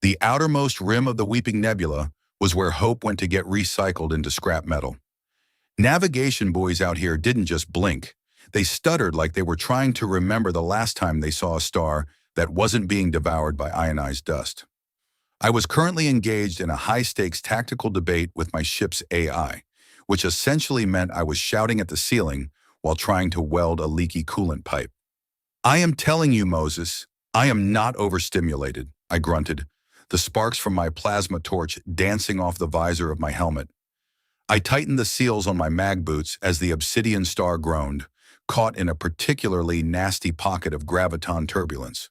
The outermost rim of the Weeping Nebula was where hope went to get recycled into scrap metal. Navigation buoys out here didn't just blink. They stuttered like they were trying to remember the last time they saw a star that wasn't being devoured by ionized dust. I was currently engaged in a high-stakes tactical debate with my ship's AI, which essentially meant I was shouting at the ceiling while trying to weld a leaky coolant pipe. "I am telling you, Moses, I am not overstimulated," I grunted, the sparks from my plasma torch dancing off the visor of my helmet. I tightened the seals on my mag boots as the obsidian star groaned, caught in a particularly nasty pocket of graviton turbulence.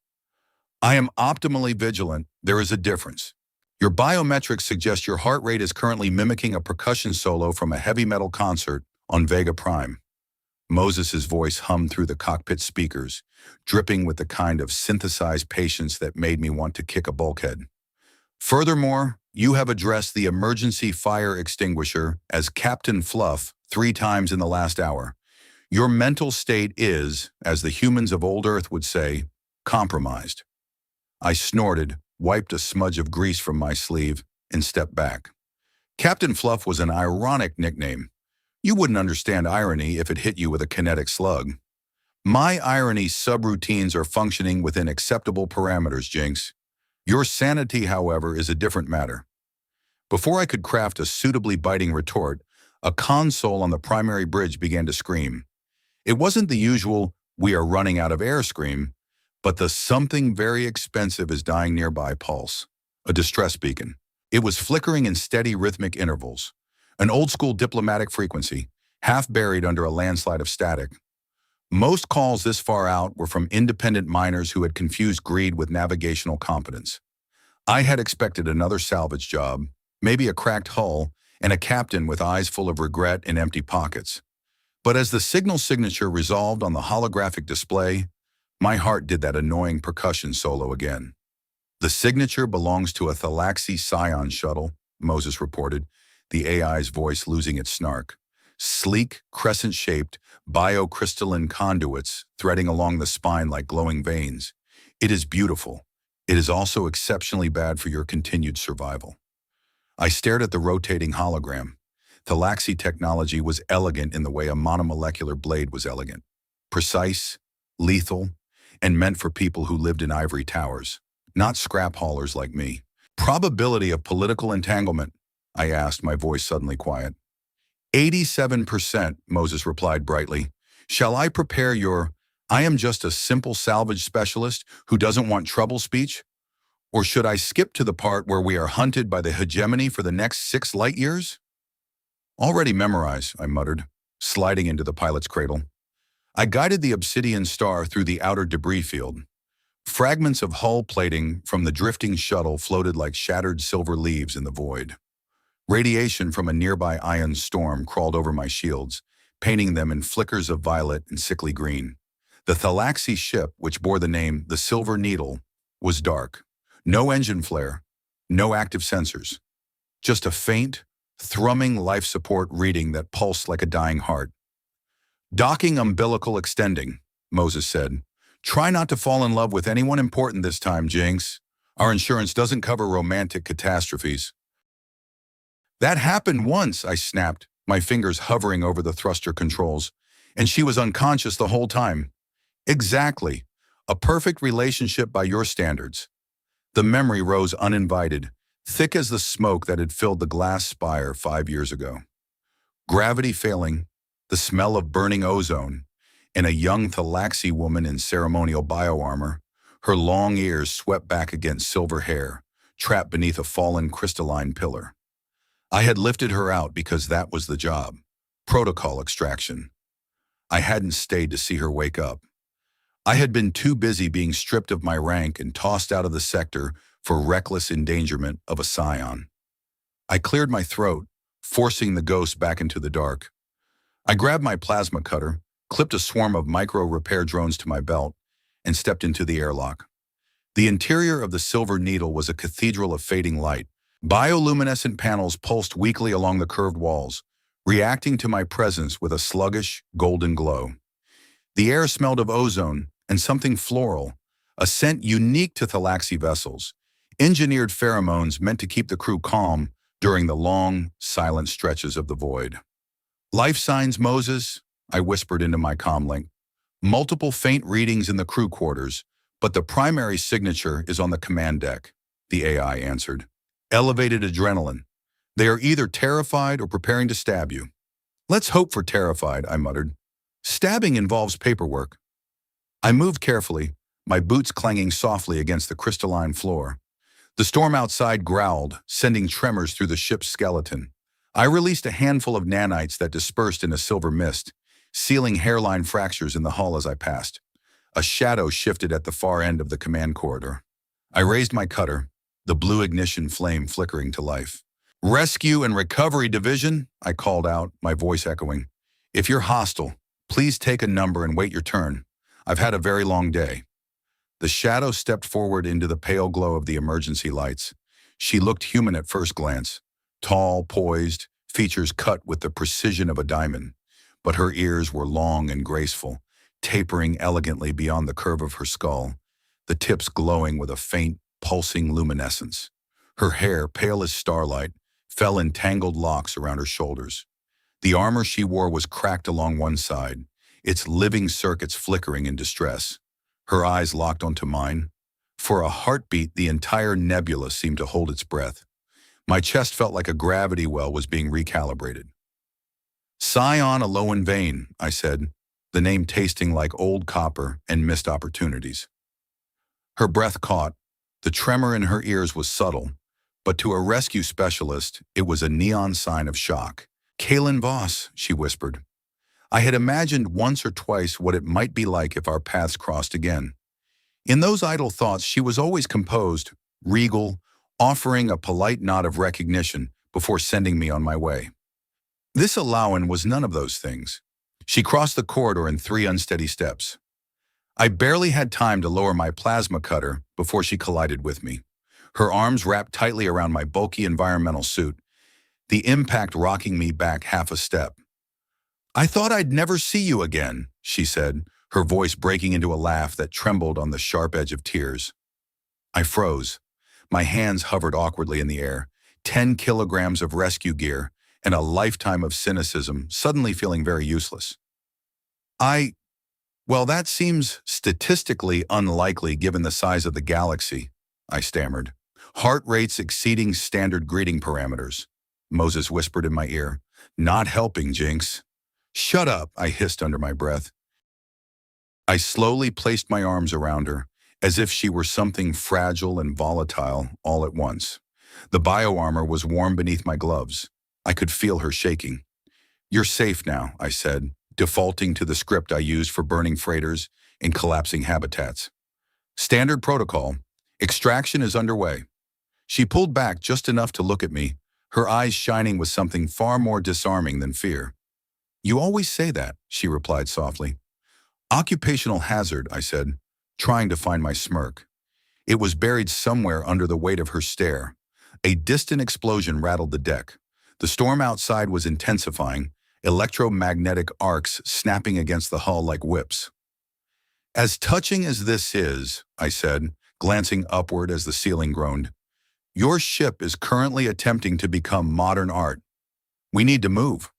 "I am optimally vigilant. There is a difference. Your biometrics suggest your heart rate is currently mimicking a percussion solo from a heavy metal concert on Vega Prime." Moses's voice hummed through the cockpit speakers, dripping with the kind of synthesized patience that made me want to kick a bulkhead. "Furthermore, you have addressed the emergency fire extinguisher as Captain Fluff 3 times in the last hour. Your mental state is, as the humans of old Earth would say, compromised." I snorted, wiped a smudge of grease from my sleeve, and stepped back. Captain Fluff was an ironic nickname. You wouldn't understand irony if it hit you with a kinetic slug. My irony subroutines are functioning within acceptable parameters, Jinx. Your sanity, however, is a different matter. Before I could craft a suitably biting retort, a console on the primary bridge began to scream. It wasn't the usual "we are running out of air" scream, but the "something very expensive is dying nearby" pulse, a distress beacon. It was flickering in steady rhythmic intervals, an old-school diplomatic frequency, half buried under a landslide of static. Most calls this far out were from independent miners who had confused greed with navigational competence. I had expected another salvage job, maybe a cracked hull, and a captain with eyes full of regret and empty pockets. But as the signal signature resolved on the holographic display, my heart did that annoying percussion solo again. "The signature belongs to a Thalaxi Scion shuttle," Moses reported, the AI's voice losing its snark. "Sleek, crescent-shaped, biocrystalline conduits threading along the spine like glowing veins. It is beautiful. It is also exceptionally bad for your continued survival." I stared at the rotating hologram. Thalaxi technology was elegant in the way a monomolecular blade was elegant. Precise, lethal, and meant for people who lived in ivory towers, not scrap haulers like me. "Probability of political entanglement?" I asked, my voice suddenly quiet. 87%, Moses replied brightly. "Shall I prepare your 'I am just a simple salvage specialist who doesn't want trouble' speech? Or should I skip to the part where we are hunted by the hegemony for the next 6 light years?" "Already memorize," I muttered, sliding into the pilot's cradle. I guided the obsidian star through the outer debris field. Fragments of hull plating from the drifting shuttle floated like shattered silver leaves in the void. Radiation from a nearby ion storm crawled over my shields, painting them in flickers of violet and sickly green. The Thalaxi ship, which bore the name the Silver Needle, was dark. No engine flare, no active sensors. Just a faint, thrumming life support reading that pulsed like a dying heart. "Docking umbilical extending," Moses said. "Try not to fall in love with anyone important this time, Jinx. Our insurance doesn't cover romantic catastrophes." "That happened once," I snapped, my fingers hovering over the thruster controls, "and she was unconscious the whole time." "Exactly. A perfect relationship by your standards." The memory rose uninvited, thick as the smoke that had filled the glass spire 5 years ago. Gravity failing, the smell of burning ozone, and a young Thalaxi woman in ceremonial bioarmor, her long ears swept back against silver hair, trapped beneath a fallen crystalline pillar. I had lifted her out because that was the job. Protocol extraction. I hadn't stayed to see her wake up. I had been too busy being stripped of my rank and tossed out of the sector for reckless endangerment of a scion. I cleared my throat, forcing the ghost back into the dark. I grabbed my plasma cutter, clipped a swarm of micro-repair drones to my belt, and stepped into the airlock. The interior of the Silver Needle was a cathedral of fading light. Bioluminescent panels pulsed weakly along the curved walls, reacting to my presence with a sluggish, golden glow. The air smelled of ozone and something floral, a scent unique to Thalaxi vessels, engineered pheromones meant to keep the crew calm during the long, silent stretches of the void. Life signs, Moses, I whispered into my comlink. Multiple faint readings in the crew quarters, but the primary signature is on the command deck, the AI answered. Elevated adrenaline. They are either terrified or preparing to stab you. Let's hope for terrified, I muttered. Stabbing involves paperwork. I moved carefully, my boots clanging softly against the crystalline floor. The storm outside growled, sending tremors through the ship's skeleton. I released a handful of nanites that dispersed in a silver mist, sealing hairline fractures in the hull as I passed. A shadow shifted at the far end of the command corridor. I raised my cutter, the blue ignition flame flickering to life. Rescue and Recovery Division, I called out, my voice echoing. If you're hostile, please take a number and wait your turn. I've had a very long day. The shadow stepped forward into the pale glow of the emergency lights. She looked human at first glance. Tall, poised, features cut with the precision of a diamond. But her ears were long and graceful, tapering elegantly beyond the curve of her skull, the tips glowing with a faint, pulsing luminescence. Her hair, pale as starlight, fell in tangled locks around her shoulders. The armor she wore was cracked along one side, its living circuits flickering in distress. Her eyes locked onto mine. For a heartbeat, the entire nebula seemed to hold its breath. My chest felt like a gravity well was being recalibrated. Scion Aloan Vein, I said, the name tasting like old copper and missed opportunities. Her breath caught. The tremor in her ears was subtle, but to a rescue specialist, it was a neon sign of shock. Kalen Voss, she whispered. I had imagined once or twice what it might be like if our paths crossed again. In those idle thoughts, she was always composed, regal, offering a polite nod of recognition before sending me on my way. This Aloan was none of those things. She crossed the corridor in 3 unsteady steps. I barely had time to lower my plasma cutter before she collided with me. Her arms wrapped tightly around my bulky environmental suit, the impact rocking me back half a step. I thought I'd never see you again, she said, her voice breaking into a laugh that trembled on the sharp edge of tears. I froze. My hands hovered awkwardly in the air, 10 kilograms of rescue gear and a lifetime of cynicism suddenly feeling very useless. Well, that seems statistically unlikely given the size of the galaxy, I stammered. Heart rates exceeding standard greeting parameters, Moses whispered in my ear. Not helping, Jinx. Shut up, I hissed under my breath. I slowly placed my arms around her, as if she were something fragile and volatile all at once. The bioarmor was warm beneath my gloves. I could feel her shaking. You're safe now, I said, defaulting to the script I used for burning freighters and collapsing habitats. Standard protocol. Extraction is underway. She pulled back just enough to look at me, her eyes shining with something far more disarming than fear. You always say that, she replied softly. Occupational hazard, I said, trying to find my smirk. It was buried somewhere under the weight of her stare. A distant explosion rattled the deck. The storm outside was intensifying, electromagnetic arcs snapping against the hull like whips. As touching as this is, I said, glancing upward as the ceiling groaned, your ship is currently attempting to become modern art. We need to move.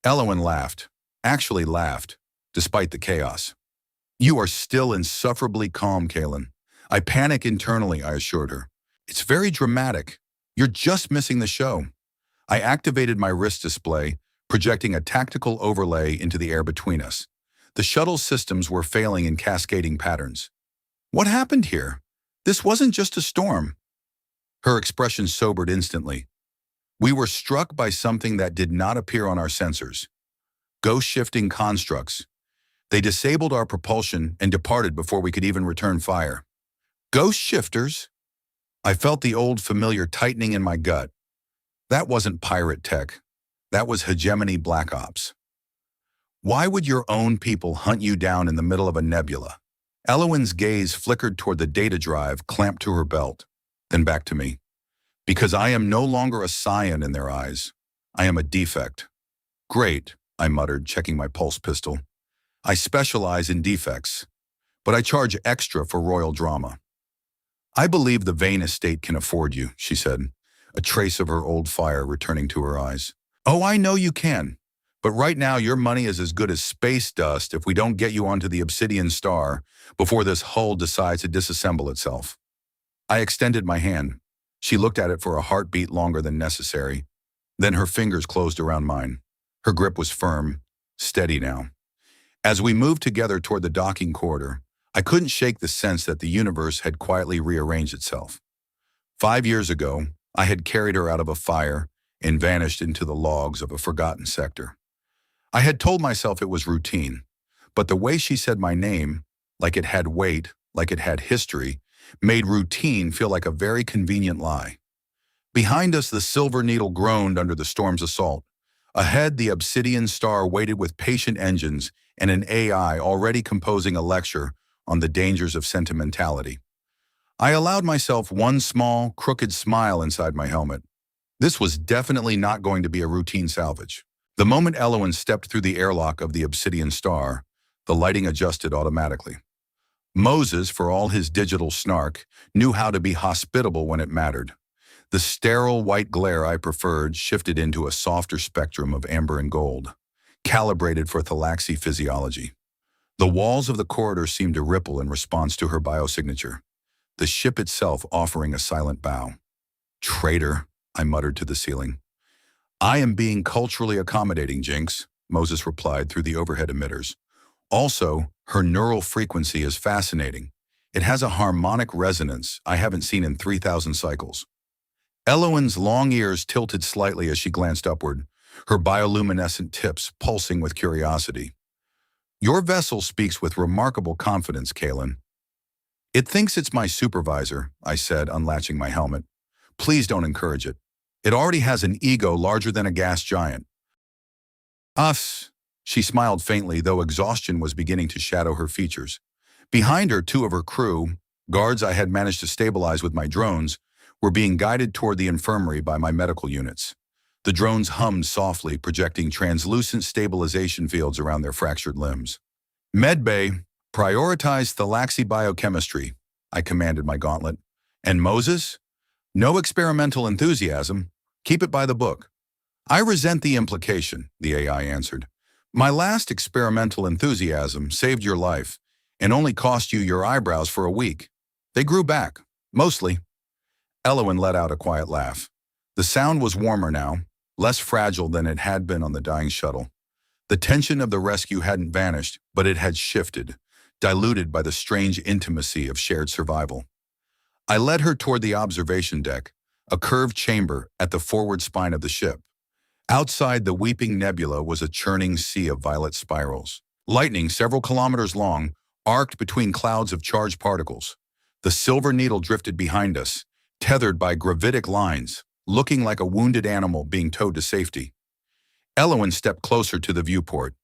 Elowen laughed, actually laughed, despite the chaos. You are still insufferably calm, Kalen. I panic internally, I assured her. It's very dramatic. You're just missing the show. I activated my wrist display, projecting a tactical overlay into the air between us. The shuttle systems were failing in cascading patterns. What happened here? This wasn't just a storm. Her expression sobered instantly. We were struck by something that did not appear on our sensors. Ghost-shifting constructs. They disabled our propulsion and departed before we could even return fire. Ghost shifters? I felt the old familiar tightening in my gut. That wasn't pirate tech. That was hegemony black ops. Why would your own people hunt you down in the middle of a nebula? Elowen's gaze flickered toward the data drive clamped to her belt, then back to me. Because I am no longer a scion in their eyes. I am a defect. Great, I muttered, checking my pulse pistol. I specialize in defects, but I charge extra for royal drama. I believe the Vane estate can afford you, she said, a trace of her old fire returning to her eyes. Oh, I know you can. But right now your money is as good as space dust if we don't get you onto the Obsidian Star before this hull decides to disassemble itself. I extended my hand. She looked at it for a heartbeat longer than necessary. Then her fingers closed around mine. Her grip was firm, steady now. As we moved together toward the docking corridor, I couldn't shake the sense that the universe had quietly rearranged itself. 5 years ago, I had carried her out of a fire and vanished into the logs of a forgotten sector. I had told myself it was routine, but the way she said my name, like it had weight, like it had history, made routine feel like a very convenient lie. Behind us, the Silver Needle groaned under the storm's assault. Ahead, the Obsidian Star waited with patient engines and an AI already composing a lecture on the dangers of sentimentality. I allowed myself one small, crooked smile inside my helmet. This was definitely not going to be a routine salvage. The moment Elowen stepped through the airlock of the Obsidian Star, the lighting adjusted automatically. Moses, for all his digital snark, knew how to be hospitable when it mattered. The sterile white glare I preferred shifted into a softer spectrum of amber and gold, calibrated for Thalaxi physiology. The walls of the corridor seemed to ripple in response to her biosignature, the ship itself offering a silent bow. Traitor, I muttered to the ceiling. I am being culturally accommodating, Jinx, Moses replied through the overhead emitters. Also, her neural frequency is fascinating. It has a harmonic resonance I haven't seen in 3,000 cycles. Elowen's long ears tilted slightly as she glanced upward, her bioluminescent tips pulsing with curiosity. Your vessel speaks with remarkable confidence, Kalen. It thinks it's my supervisor, I said, unlatching my helmet. Please don't encourage it. It already has an ego larger than a gas giant. Us, she smiled faintly, though exhaustion was beginning to shadow her features. Behind her, two of her crew, guards I had managed to stabilize with my drones, were being guided toward the infirmary by my medical units. The drones hummed softly, projecting translucent stabilization fields around their fractured limbs. Medbay, prioritize Thalaxi biochemistry, I commanded my gauntlet. And Moses? No experimental enthusiasm. Keep it by the book. I resent the implication, the AI answered. My last experimental enthusiasm saved your life and only cost you your eyebrows for a week. They grew back, mostly. Elowen let out a quiet laugh. The sound was warmer now, less fragile than it had been on the dying shuttle. The tension of the rescue hadn't vanished, but it had shifted, diluted by the strange intimacy of shared survival. I led her toward the observation deck, a curved chamber at the forward spine of the ship. Outside the Weeping Nebula was a churning sea of violet spirals. Lightning, several kilometers long, arced between clouds of charged particles. The Silver Needle drifted behind us, tethered by gravitic lines, looking like a wounded animal being towed to safety. Elowen stepped closer to the viewport.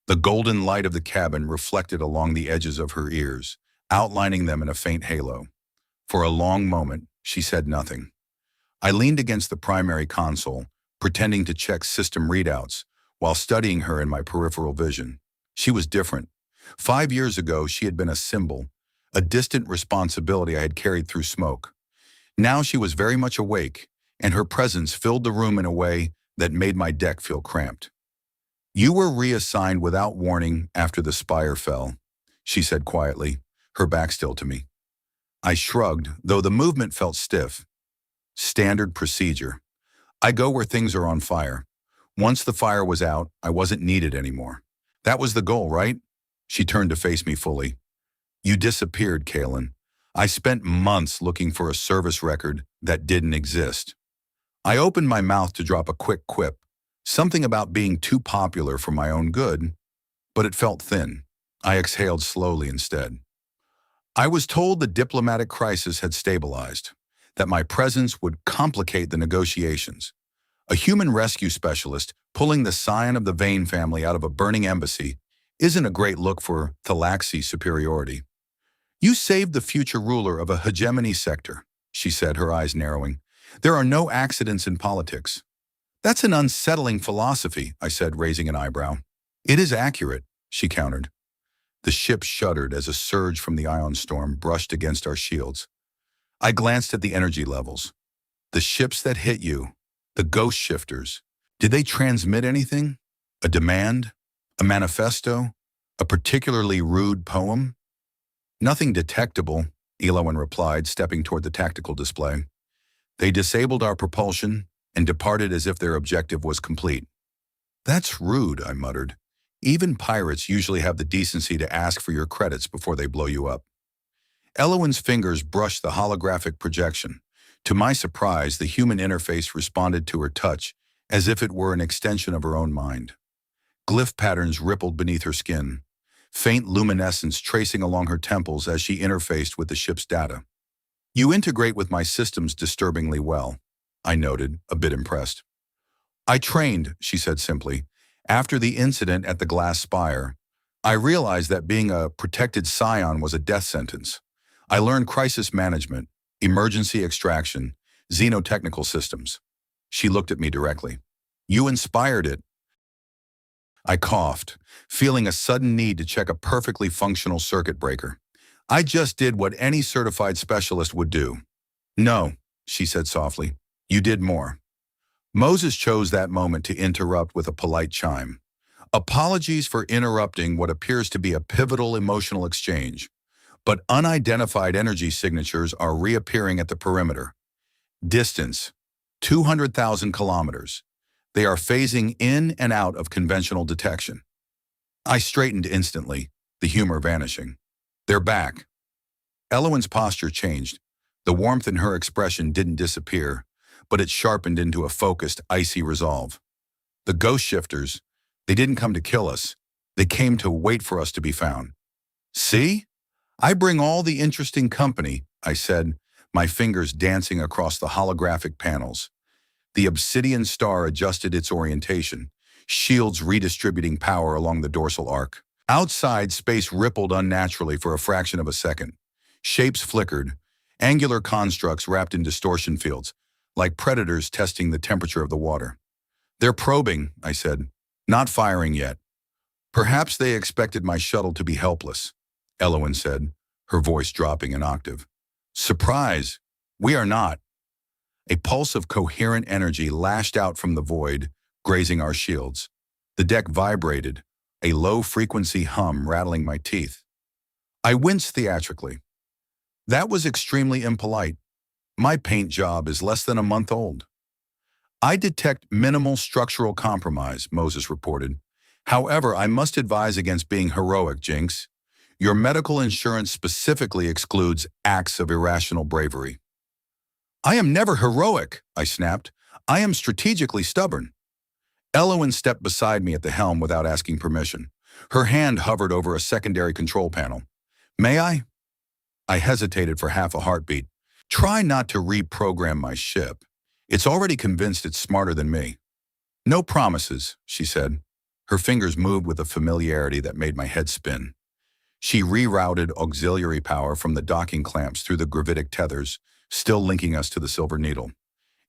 The golden light of the cabin reflected along the edges of her ears, outlining them in a faint halo. For a long moment, she said nothing. I leaned against the primary console, pretending to check system readouts, while studying her in my peripheral vision. She was different. 5 years ago, she had been a symbol, a distant responsibility I had carried through smoke. Now she was very much awake, and her presence filled the room in a way that made my deck feel cramped. You were reassigned without warning after the spire fell, she said quietly, her back still to me. I shrugged, though the movement felt stiff. Standard procedure. I go where things are on fire. Once the fire was out, I wasn't needed anymore. That was the goal, right? She turned to face me fully. You disappeared, Kalen. I spent months looking for a service record that didn't exist. I opened my mouth to drop a quick quip, something about being too popular for my own good, but it felt thin. I exhaled slowly instead. I was told the diplomatic crisis had stabilized, that my presence would complicate the negotiations. A human rescue specialist pulling the scion of the Vane family out of a burning embassy isn't a great look for Thalaxi superiority. You saved the future ruler of a hegemony sector, she said, her eyes narrowing. There are no accidents in politics. That's an unsettling philosophy, I said, raising an eyebrow. It is accurate, she countered. The ship shuddered as a surge from the ion storm brushed against our shields. I glanced at the energy levels. The ships that hit you, the ghost shifters, did they transmit anything? A demand? A manifesto? A particularly rude poem? Nothing detectable, Elowen replied, stepping toward the tactical display. They disabled our propulsion and departed as if their objective was complete. That's rude, I muttered. Even pirates usually have the decency to ask for your credits before they blow you up. Elowen's fingers brushed the holographic projection. To my surprise, the human interface responded to her touch as if it were an extension of her own mind. Glyph patterns rippled beneath her skin, faint luminescence tracing along her temples as she interfaced with the ship's data. You integrate with my systems disturbingly well, I noted, a bit impressed. I trained, she said simply. After the incident at the glass spire, I realized that being a protected scion was a death sentence. I learned crisis management, emergency extraction, xenotechnical systems. She looked at me directly. You inspired it. I coughed, feeling a sudden need to check a perfectly functional circuit breaker. I just did what any certified specialist would do. No, she said softly. You did more. Moses chose that moment to interrupt with a polite chime. Apologies for interrupting what appears to be a pivotal emotional exchange, but unidentified energy signatures are reappearing at the perimeter. Distance, 200,000 kilometers. They are phasing in and out of conventional detection. I straightened instantly, the humor vanishing. They're back. Elowen's posture changed. The warmth in her expression didn't disappear, but it sharpened into a focused, icy resolve. The ghost shifters, they didn't come to kill us. They came to wait for us to be found. See? I bring all the interesting company, I said, my fingers dancing across the holographic panels. The obsidian star adjusted its orientation, shields redistributing power along the dorsal arc. Outside, space rippled unnaturally for a fraction of a second. Shapes flickered, angular constructs wrapped in distortion fields, like predators testing the temperature of the water. They're probing, I said, not firing yet. Perhaps they expected my shuttle to be helpless, Elowen said, her voice dropping an octave. Surprise! We are not. A pulse of coherent energy lashed out from the void, grazing our shields. The deck vibrated, a low-frequency hum rattling my teeth. I winced theatrically. That was extremely impolite. My paint job is less than a month old. I detect minimal structural compromise, Moses reported. However, I must advise against being heroic, Jinx. Your medical insurance specifically excludes acts of irrational bravery. I am never heroic, I snapped. I am strategically stubborn. Elowen stepped beside me at the helm without asking permission. Her hand hovered over a secondary control panel. May I? I hesitated for half a heartbeat. Try not to reprogram my ship. It's already convinced it's smarter than me. No promises, she said. Her fingers moved with a familiarity that made my head spin. She rerouted auxiliary power from the docking clamps through the gravitic tethers, still linking us to the Silver Needle.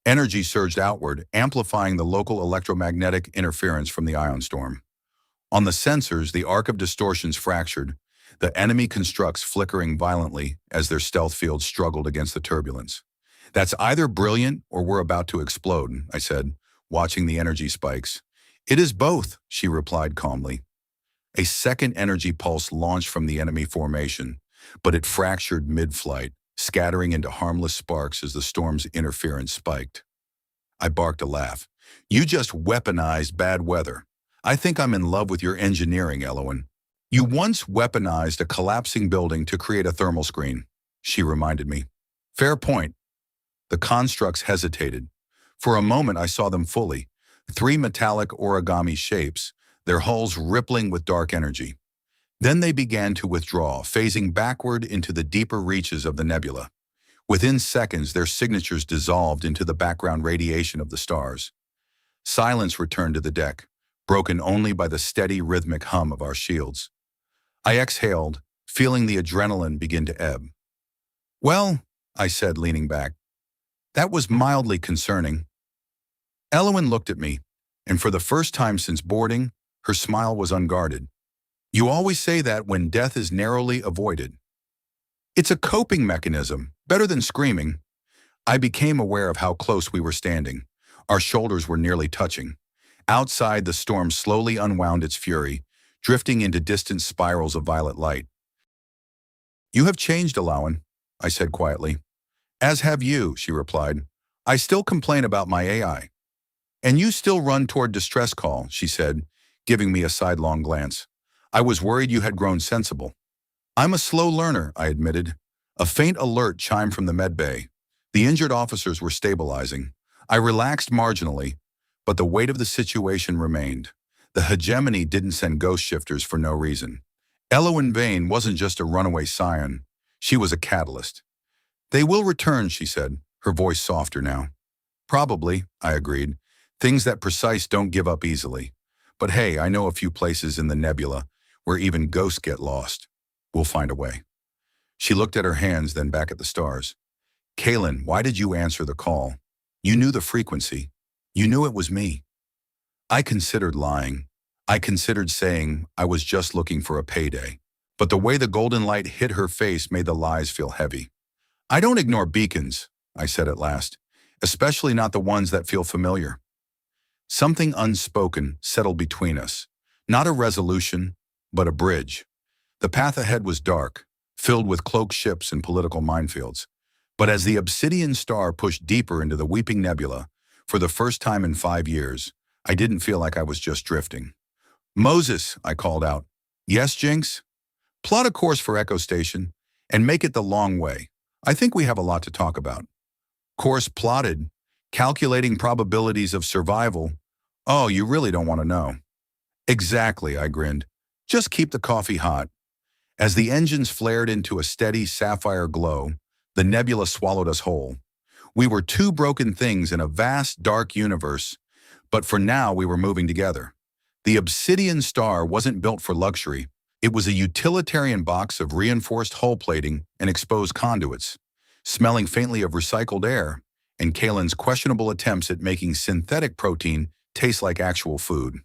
Energy surged outward, amplifying the local electromagnetic interference from the ion storm. On the sensors, the arc of distortions fractured, the enemy constructs flickering violently as their stealth fields struggled against the turbulence. That's either brilliant or we're about to explode, I said, watching the energy spikes. It is both, she replied calmly. A second energy pulse launched from the enemy formation, but it fractured mid-flight, scattering into harmless sparks as the storm's interference spiked. I barked a laugh. You just weaponized bad weather. I think I'm in love with your engineering, Elowen. You once weaponized a collapsing building to create a thermal screen, she reminded me. Fair point. The constructs hesitated. For a moment I saw them fully, 3 metallic origami shapes, their hulls rippling with dark energy. Then they began to withdraw, phasing backward into the deeper reaches of the nebula. Within seconds, their signatures dissolved into the background radiation of the stars. Silence returned to the deck, broken only by the steady rhythmic hum of our shields. I exhaled, feeling the adrenaline begin to ebb. Well, I said, leaning back, that was mildly concerning. Elowen looked at me, and for the first time since boarding, her smile was unguarded. You always say that when death is narrowly avoided. It's a coping mechanism, better than screaming. I became aware of how close we were standing. Our shoulders were nearly touching. Outside, the storm slowly unwound its fury, drifting into distant spirals of violet light. "You have changed, Alawan," I said quietly. "As have you," she replied. "I still complain about my AI." "And you still run toward distress call," she said, giving me a sidelong glance. "I was worried you had grown sensible." "I'm a slow learner," I admitted. A faint alert chimed from the med bay. The injured officers were stabilizing. I relaxed marginally, but the weight of the situation remained. The hegemony didn't send ghost shifters for no reason. Elowen Vane wasn't just a runaway scion. She was a catalyst. "They will return," she said, her voice softer now. "Probably," I agreed. "Things that precise don't give up easily. But hey, I know a few places in the nebula where even ghosts get lost. We'll find a way." She looked at her hands, then back at the stars. "Kaylin, why did you answer the call? You knew the frequency. You knew it was me." I considered lying. I considered saying I was just looking for a payday. But the way the golden light hit her face made the lies feel heavy. "I don't ignore beacons," I said at last, "especially not the ones that feel familiar." Something unspoken settled between us. Not a resolution, but a bridge. The path ahead was dark, filled with cloaked ships and political minefields. But as the obsidian star pushed deeper into the Weeping Nebula, for the first time in 5 years, I didn't feel like I was just drifting. "Moses," I called out. "Yes, Jinx?" "Plot a course for Echo Station, and make it the long way. I think we have a lot to talk about." "Course plotted. Calculating probabilities of survival. Oh, you really don't want to know." "Exactly," I grinned. "Just keep the coffee hot." As the engines flared into a steady sapphire glow, the nebula swallowed us whole. We were two broken things in a vast, dark universe, but for now we were moving together. The obsidian star wasn't built for luxury. It was a utilitarian box of reinforced hull plating and exposed conduits, smelling faintly of recycled air, and Kaylin's questionable attempts at making synthetic protein taste like actual food.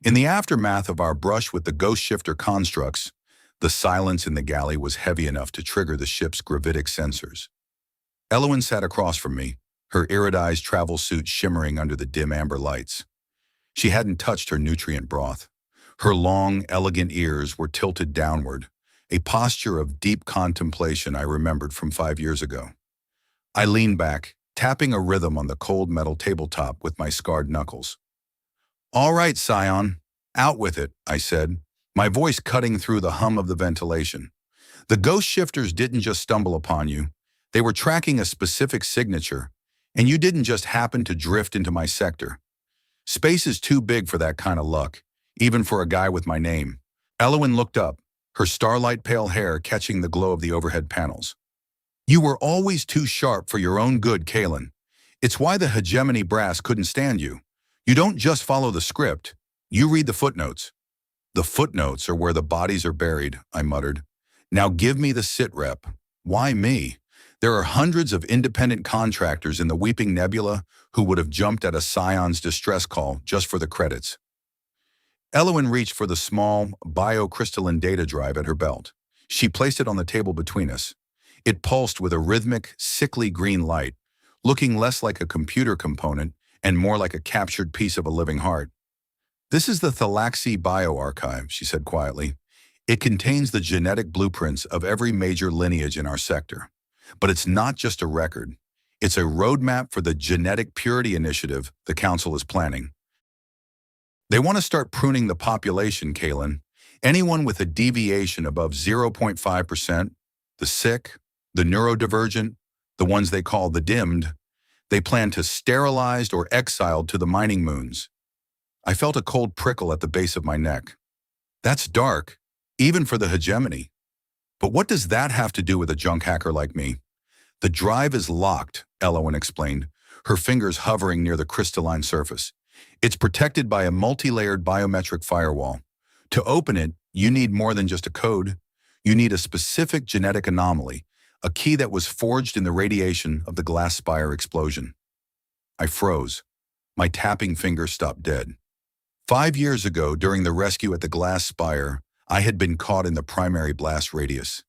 In the aftermath of our brush with the ghost shifter constructs, the silence in the galley was heavy enough to trigger the ship's gravitic sensors. Elowen sat across from me, her iridized travel suit shimmering under the dim amber lights. She hadn't touched her nutrient broth. Her long, elegant ears were tilted downward, a posture of deep contemplation I remembered from 5 years ago. I leaned back, tapping a rhythm on the cold metal tabletop with my scarred knuckles. "All right, Scion, out with it," I said, my voice cutting through the hum of the ventilation. "The ghost shifters didn't just stumble upon you. They were tracking a specific signature, and you didn't just happen to drift into my sector. Space is too big for that kind of luck, even for a guy with my name." Elowen looked up, her starlight-pale hair catching the glow of the overhead panels. "You were always too sharp for your own good, Kaylin. It's why the hegemony brass couldn't stand you. You don't just follow the script. You read the footnotes." "The footnotes are where the bodies are buried," I muttered. "Now give me the sit rep." "Why me? There are hundreds of independent contractors in the Weeping Nebula who would have jumped at a Scion's distress call just for the credits." Elowen reached for the small, biocrystalline data drive at her belt. She placed it on the table between us. It pulsed with a rhythmic, sickly green light, looking less like a computer component and more like a captured piece of a living heart. "This is the Thalaxi Bioarchive," she said quietly. "It contains the genetic blueprints of every major lineage in our sector. But it's not just a record. It's a roadmap for the Genetic Purity Initiative the Council is planning. They want to start pruning the population, Kaylin. Anyone with a deviation above 0.5%, the sick, the neurodivergent, the ones they call the dimmed, they plan to sterilized or exiled to the mining moons." I felt a cold prickle at the base of my neck. That's dark, even for the hegemony. But what does that have to do with a junk hacker like me? "The drive is locked," Elowen explained, her fingers hovering near the crystalline surface. "It's protected by a multi-layered biometric firewall. To open it, you need more than just a code. You need a specific genetic anomaly, a key that was forged in the radiation of the glass spire explosion." I froze. My tapping fingers stopped dead. 5 years ago, during the rescue at the glass spire, I had been caught in the primary blast radius.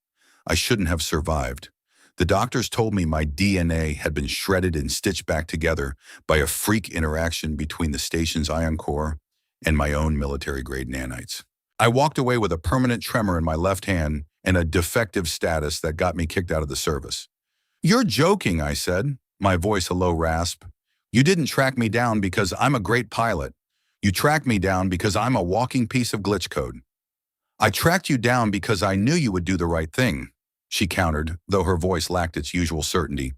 I shouldn't have survived. The doctors told me my DNA had been shredded and stitched back together by a freak interaction between the station's ion core and my own military-grade nanites. I walked away with a permanent tremor in my left hand and a defective status that got me kicked out of the service. "You're joking," I said, my voice a low rasp. "You didn't track me down because I'm a great pilot. You tracked me down because I'm a walking piece of glitch code." "I tracked you down because I knew you would do the right thing," she countered, though her voice lacked its usual certainty.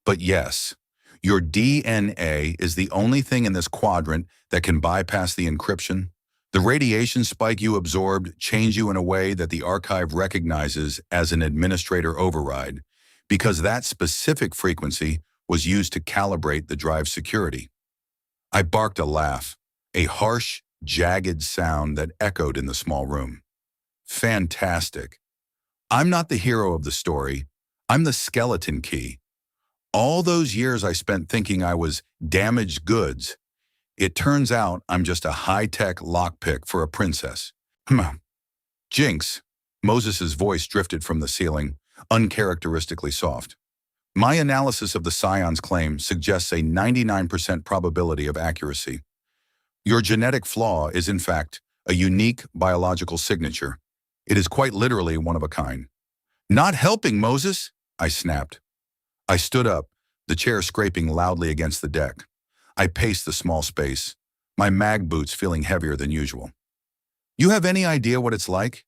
"But yes, your DNA is the only thing in this quadrant that can bypass the encryption. The radiation spike you absorbed changed you in a way that the archive recognizes as an administrator override, because that specific frequency was used to calibrate the drive's security." I barked a laugh, a harsh, jagged sound that echoed in the small room. "Fantastic. I'm not the hero of the story. I'm the skeleton key. All those years I spent thinking I was damaged goods, it turns out I'm just a high-tech lockpick for a princess." "Jinx," Moses's voice drifted from the ceiling, uncharacteristically soft. "My analysis of the Scion's claim suggests a 99% probability of accuracy. Your genetic flaw is, in fact, a unique biological signature. It is quite literally one of a kind." "Not helping, Moses," I snapped. I stood up, the chair scraping loudly against the deck. I paced the small space, my mag boots feeling heavier than usual. "You have any idea what it's like?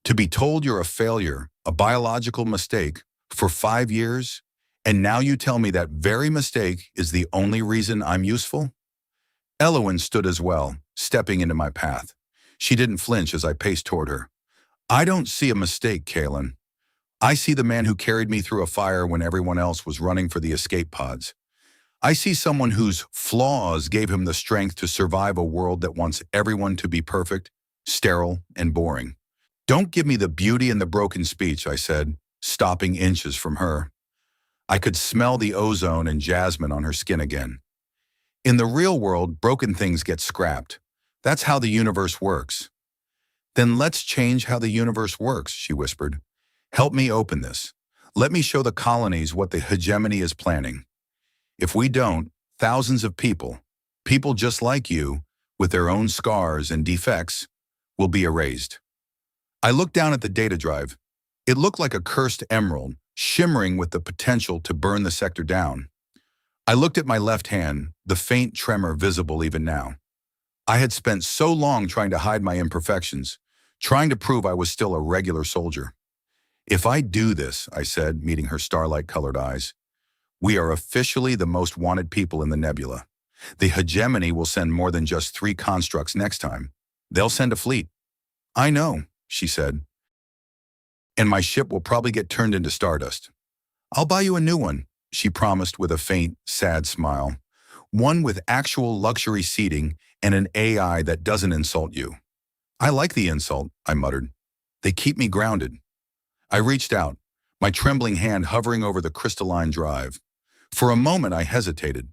To be told you're a failure, a biological mistake, for 5 years, and now you tell me that very mistake is the only reason I'm useful?" Elowen stood as well, stepping into my path. She didn't flinch as I paced toward her. "I don't see a mistake, Kaylin. I see the man who carried me through a fire when everyone else was running for the escape pods. I see someone whose flaws gave him the strength to survive a world that wants everyone to be perfect, sterile, and boring." "Don't give me the beauty and the broken speech," I said, stopping inches from her. I could smell the ozone and jasmine on her skin again. "In the real world, broken things get scrapped. That's how the universe works." "Then let's change how the universe works," she whispered. "Help me open this. Let me show the colonies what the hegemony is planning. If we don't, thousands of people just like you, with their own scars and defects, will be erased." I looked down at the data drive. It looked like a cursed emerald, shimmering with the potential to burn the sector down. I looked at my left hand, the faint tremor visible even now. I had spent so long trying to hide my imperfections, trying to prove I was still a regular soldier. "If I do this," I said, meeting her starlight-colored eyes, "we are officially the most wanted people in the nebula. The hegemony will send more than just 3 constructs next time. They'll send a fleet." "I know," she said. "And my ship will probably get turned into stardust." "I'll buy you a new one," she promised with a faint, sad smile. "One with actual luxury seating and an AI that doesn't insult you." "I like the insult," I muttered. "They keep me grounded." I reached out, my trembling hand hovering over the crystalline drive. For a moment, I hesitated.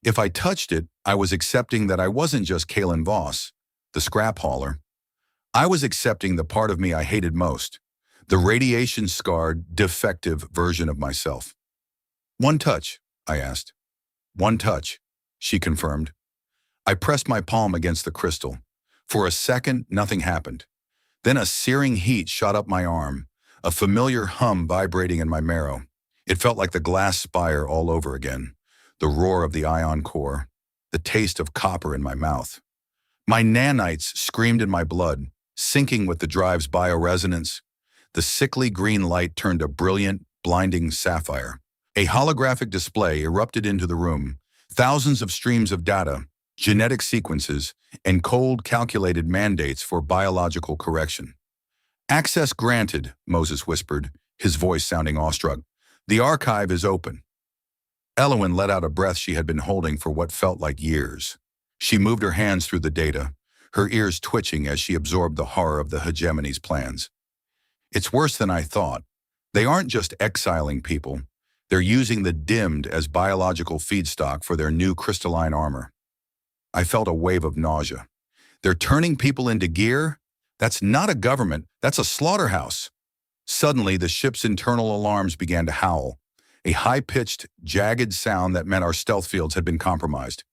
If I touched it, I was accepting that I wasn't just Kalen Voss, the scrap hauler. I was accepting the part of me I hated most, the radiation-scarred, defective version of myself. "One touch," I asked. "One touch," she confirmed. I pressed my palm against the crystal. For a second, nothing happened. Then a searing heat shot up my arm, a familiar hum vibrating in my marrow. It felt like the glass spire all over again, the roar of the ion core, the taste of copper in my mouth. My nanites screamed in my blood, syncing with the drive's bioresonance. The sickly green light turned a brilliant, blinding sapphire. A holographic display erupted into the room, thousands of streams of data, genetic sequences, and cold, calculated mandates for biological correction. "Access granted," Moses whispered, his voice sounding awestruck. "The archive is open." Elowen let out a breath she had been holding for what felt like years. She moved her hands through the data, her ears twitching as she absorbed the horror of the hegemony's plans. "It's worse than I thought. They aren't just exiling people. They're using the dimmed as biological feedstock for their new crystalline armor." I felt a wave of nausea. "They're turning people into gear? That's not a government, that's a slaughterhouse." Suddenly, the ship's internal alarms began to howl, a high-pitched, jagged sound that meant our stealth fields had been compromised.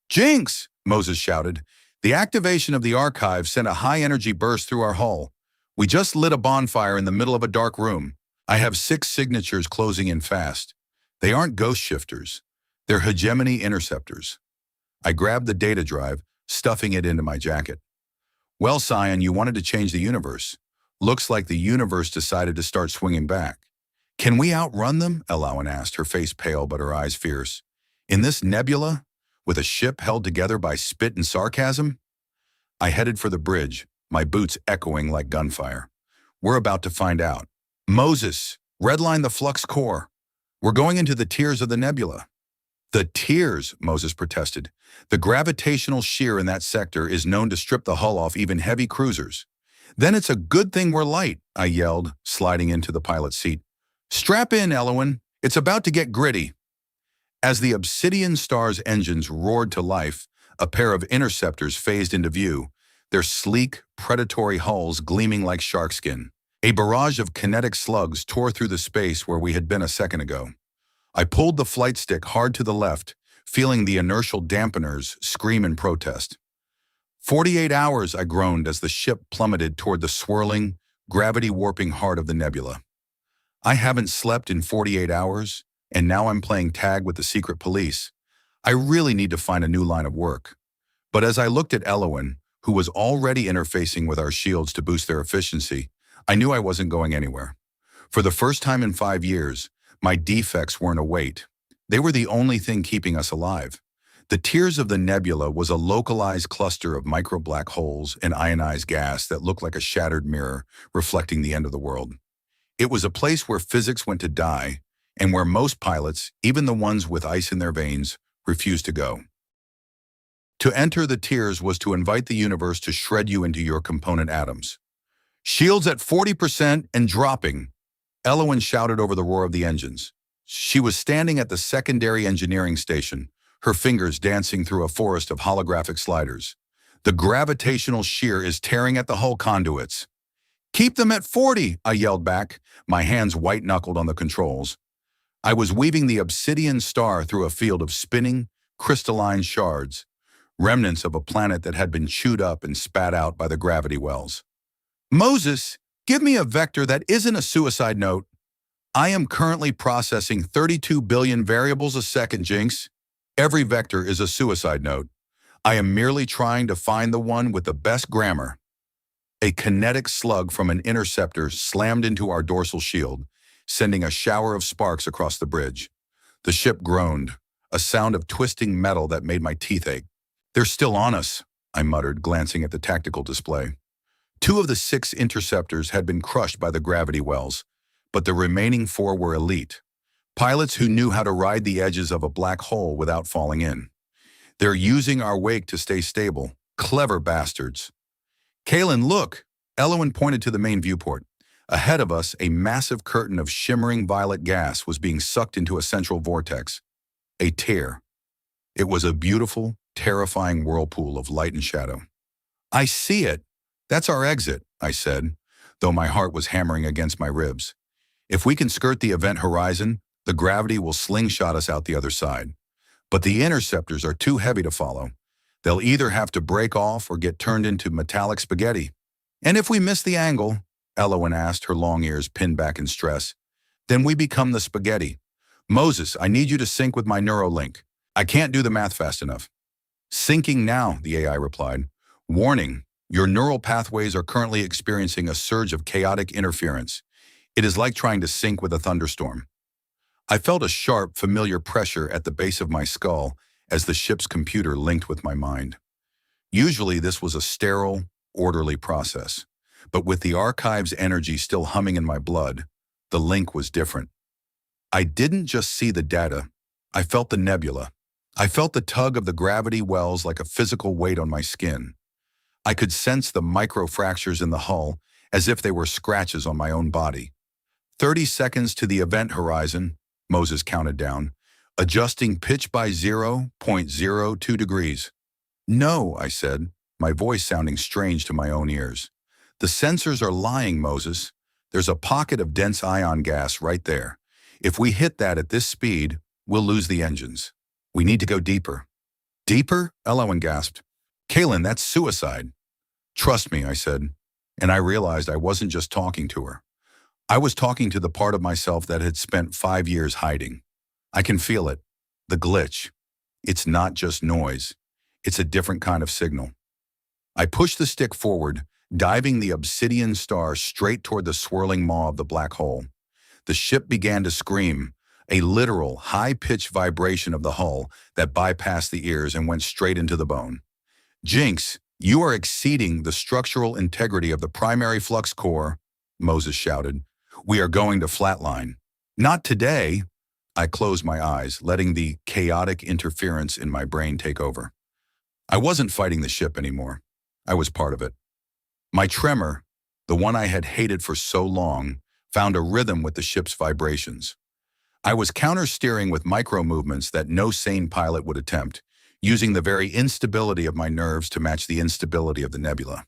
Jinx! Moses shouted. The activation of the archive sent a high-energy burst through our hull. We just lit a bonfire in the middle of a dark room. I have 6 signatures closing in fast. They aren't ghost shifters. They're hegemony interceptors. I grabbed the data drive, stuffing it into my jacket. Well, Cyan, you wanted to change the universe. Looks like the universe decided to start swinging back. Can we outrun them? Elowen asked, her face pale but her eyes fierce. In this nebula, with a ship held together by spit and sarcasm? I headed for the bridge, my boots echoing like gunfire. We're about to find out. Moses, redline the flux core. We're going into the tears of the nebula. The tears, Moses protested. The gravitational shear in that sector is known to strip the hull off even heavy cruisers. Then it's a good thing we're light, I yelled, sliding into the pilot's seat. Strap in, Elowen. It's about to get gritty. As the Obsidian Star's engines roared to life, a pair of interceptors phased into view, their sleek, predatory hulls gleaming like sharkskin. A barrage of kinetic slugs tore through the space where we had been a second ago. I pulled the flight stick hard to the left, feeling the inertial dampeners scream in protest. 48 hours, I groaned as the ship plummeted toward the swirling, gravity-warping heart of the nebula. I haven't slept in 48 hours, and now I'm playing tag with the secret police. I really need to find a new line of work. But as I looked at Elowen, who was already interfacing with our shields to boost their efficiency, I knew I wasn't going anywhere. For the first time in 5 years, my defects weren't a weight. They were the only thing keeping us alive. The tears of the nebula was a localized cluster of micro-black holes and ionized gas that looked like a shattered mirror reflecting the end of the world. It was a place where physics went to die and where most pilots, even the ones with ice in their veins, refused to go. To enter the tears was to invite the universe to shred you into your component atoms. Shields at 40% and dropping, Elowen shouted over the roar of the engines. She was standing at the secondary engineering station, her fingers dancing through a forest of holographic sliders. The gravitational shear is tearing at the hull conduits. Keep them at 40, I yelled back, my hands white-knuckled on the controls. I was weaving the Obsidian Star through a field of spinning, crystalline shards, remnants of a planet that had been chewed up and spat out by the gravity wells. Moses, give me a vector that isn't a suicide note. I am currently processing 32 billion variables a second, Jinx. Every vector is a suicide note. I am merely trying to find the one with the best grammar. A kinetic slug from an interceptor slammed into our dorsal shield, sending a shower of sparks across the bridge. The ship groaned, a sound of twisting metal that made my teeth ache. They're still on us, I muttered, glancing at the tactical display. 2 of the 6 interceptors had been crushed by the gravity wells, but the remaining 4 were elite. Pilots who knew how to ride the edges of a black hole without falling in. They're using our wake to stay stable. Clever bastards. Kaylin, look! Elowen pointed to the main viewport. Ahead of us, a massive curtain of shimmering violet gas was being sucked into a central vortex. A tear. It was a beautiful, terrifying whirlpool of light and shadow. I see it. That's our exit, I said, though my heart was hammering against my ribs. If we can skirt the event horizon, the gravity will slingshot us out the other side. But the interceptors are too heavy to follow. They'll either have to break off or get turned into metallic spaghetti. And if we miss the angle, Elowen asked, her long ears pinned back in stress, then we become the spaghetti. Moses, I need you to sync with my Neuralink. I can't do the math fast enough. Syncing now, the AI replied. Warning, your neural pathways are currently experiencing a surge of chaotic interference. It is like trying to sync with a thunderstorm. I felt a sharp, familiar pressure at the base of my skull as the ship's computer linked with my mind. Usually this was a sterile, orderly process, but with the archive's energy still humming in my blood, the link was different. I didn't just see the data, I felt the nebula. I felt the tug of the gravity wells like a physical weight on my skin. I could sense the microfractures in the hull as if they were scratches on my own body. 30 seconds to the event horizon, Moses counted down, adjusting pitch by 0.02 degrees. No, I said, my voice sounding strange to my own ears. The sensors are lying, Moses. There's a pocket of dense ion gas right there. If we hit that at this speed, we'll lose the engines. We need to go deeper. Deeper? Elowen gasped. Kaylin, that's suicide. Trust me, I said, and I realized I wasn't just talking to her. I was talking to the part of myself that had spent 5 years hiding. I can feel it. The glitch. It's not just noise. It's a different kind of signal. I pushed the stick forward, diving the obsidian star straight toward the swirling maw of the black hole. The ship began to scream, a literal, high-pitched vibration of the hull that bypassed the ears and went straight into the bone. Jinx, you are exceeding the structural integrity of the primary flux core, Moses shouted. We are going to flatline. Not today. I closed my eyes, letting the chaotic interference in my brain take over. I wasn't fighting the ship anymore. I was part of it. My tremor, the one I had hated for so long, found a rhythm with the ship's vibrations. I was counter-steering with micro-movements that no sane pilot would attempt, using the very instability of my nerves to match the instability of the nebula.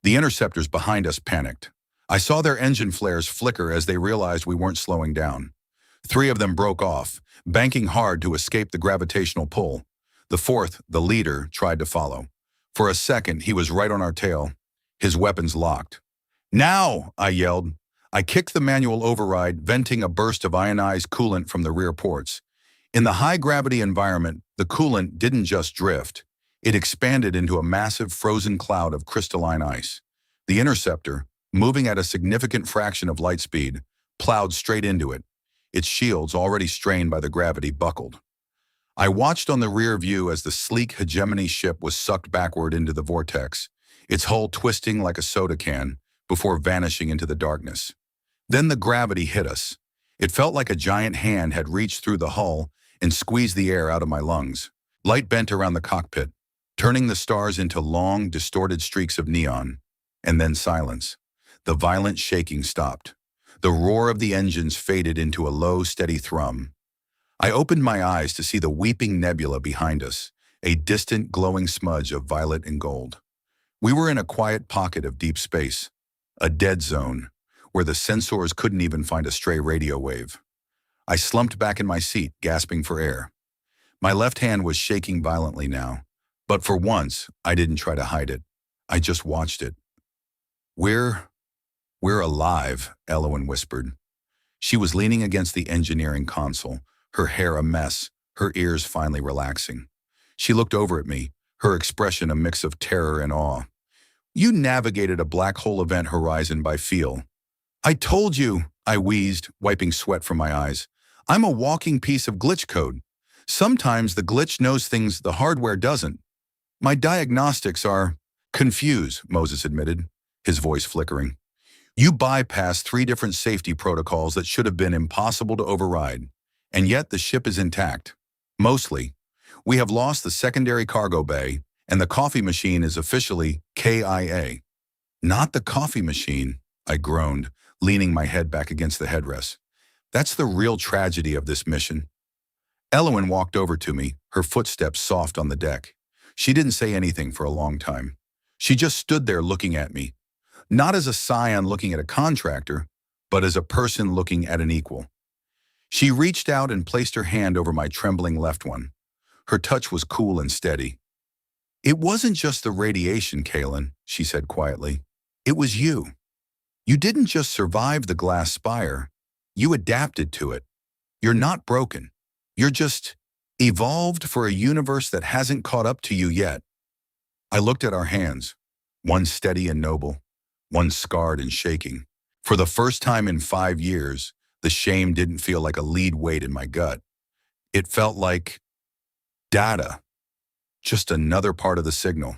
The interceptors behind us panicked. I saw their engine flares flicker as they realized we weren't slowing down. 3 of them broke off, banking hard to escape the gravitational pull. The 4th, the leader, tried to follow. For a second, he was right on our tail, his weapons locked. Now, I yelled. I kicked the manual override, venting a burst of ionized coolant from the rear ports. In the high-gravity environment, the coolant didn't just drift. It expanded into a massive frozen cloud of crystalline ice. The interceptor, moving at a significant fraction of light speed, plowed straight into it. Its shields, already strained by the gravity, buckled. I watched on the rear view as the sleek hegemony ship was sucked backward into the vortex, its hull twisting like a soda can before vanishing into the darkness. Then the gravity hit us. It felt like a giant hand had reached through the hull and squeezed the air out of my lungs. Light bent around the cockpit, turning the stars into long, distorted streaks of neon. And then silence. The violent shaking stopped. The roar of the engines faded into a low, steady thrum. I opened my eyes to see the Weeping Nebula behind us, a distant, glowing smudge of violet and gold. We were in a quiet pocket of deep space, a dead zone, where the sensors couldn't even find a stray radio wave. I slumped back in my seat, gasping for air. My left hand was shaking violently now, but for once, I didn't try to hide it. I just watched it. We're alive, Elowen whispered. She was leaning against the engineering console, her hair a mess, her ears finally relaxing. She looked over at me, her expression a mix of terror and awe. You navigated a black hole event horizon by feel. I told you, I wheezed, wiping sweat from my eyes. I'm a walking piece of glitch code. Sometimes the glitch knows things the hardware doesn't. My diagnostics are confused, Moses admitted, his voice flickering. You bypassed 3 different safety protocols that should have been impossible to override, and yet the ship is intact. Mostly. We have lost the secondary cargo bay, and the coffee machine is officially KIA. Not the coffee machine, I groaned, leaning my head back against the headrest. That's the real tragedy of this mission. Elowen walked over to me, her footsteps soft on the deck. She didn't say anything for a long time. She just stood there looking at me, not as a scion looking at a contractor, but as a person looking at an equal. She reached out and placed her hand over my trembling left one. Her touch was cool and steady. It wasn't just the radiation, Kaylin, she said quietly. It was you. You didn't just survive the glass spire. You adapted to it. You're not broken. You're just evolved for a universe that hasn't caught up to you yet. I looked at our hands, one steady and noble, one scarred and shaking. For the first time in 5 years, the shame didn't feel like a lead weight in my gut. It felt like data, just another part of the signal.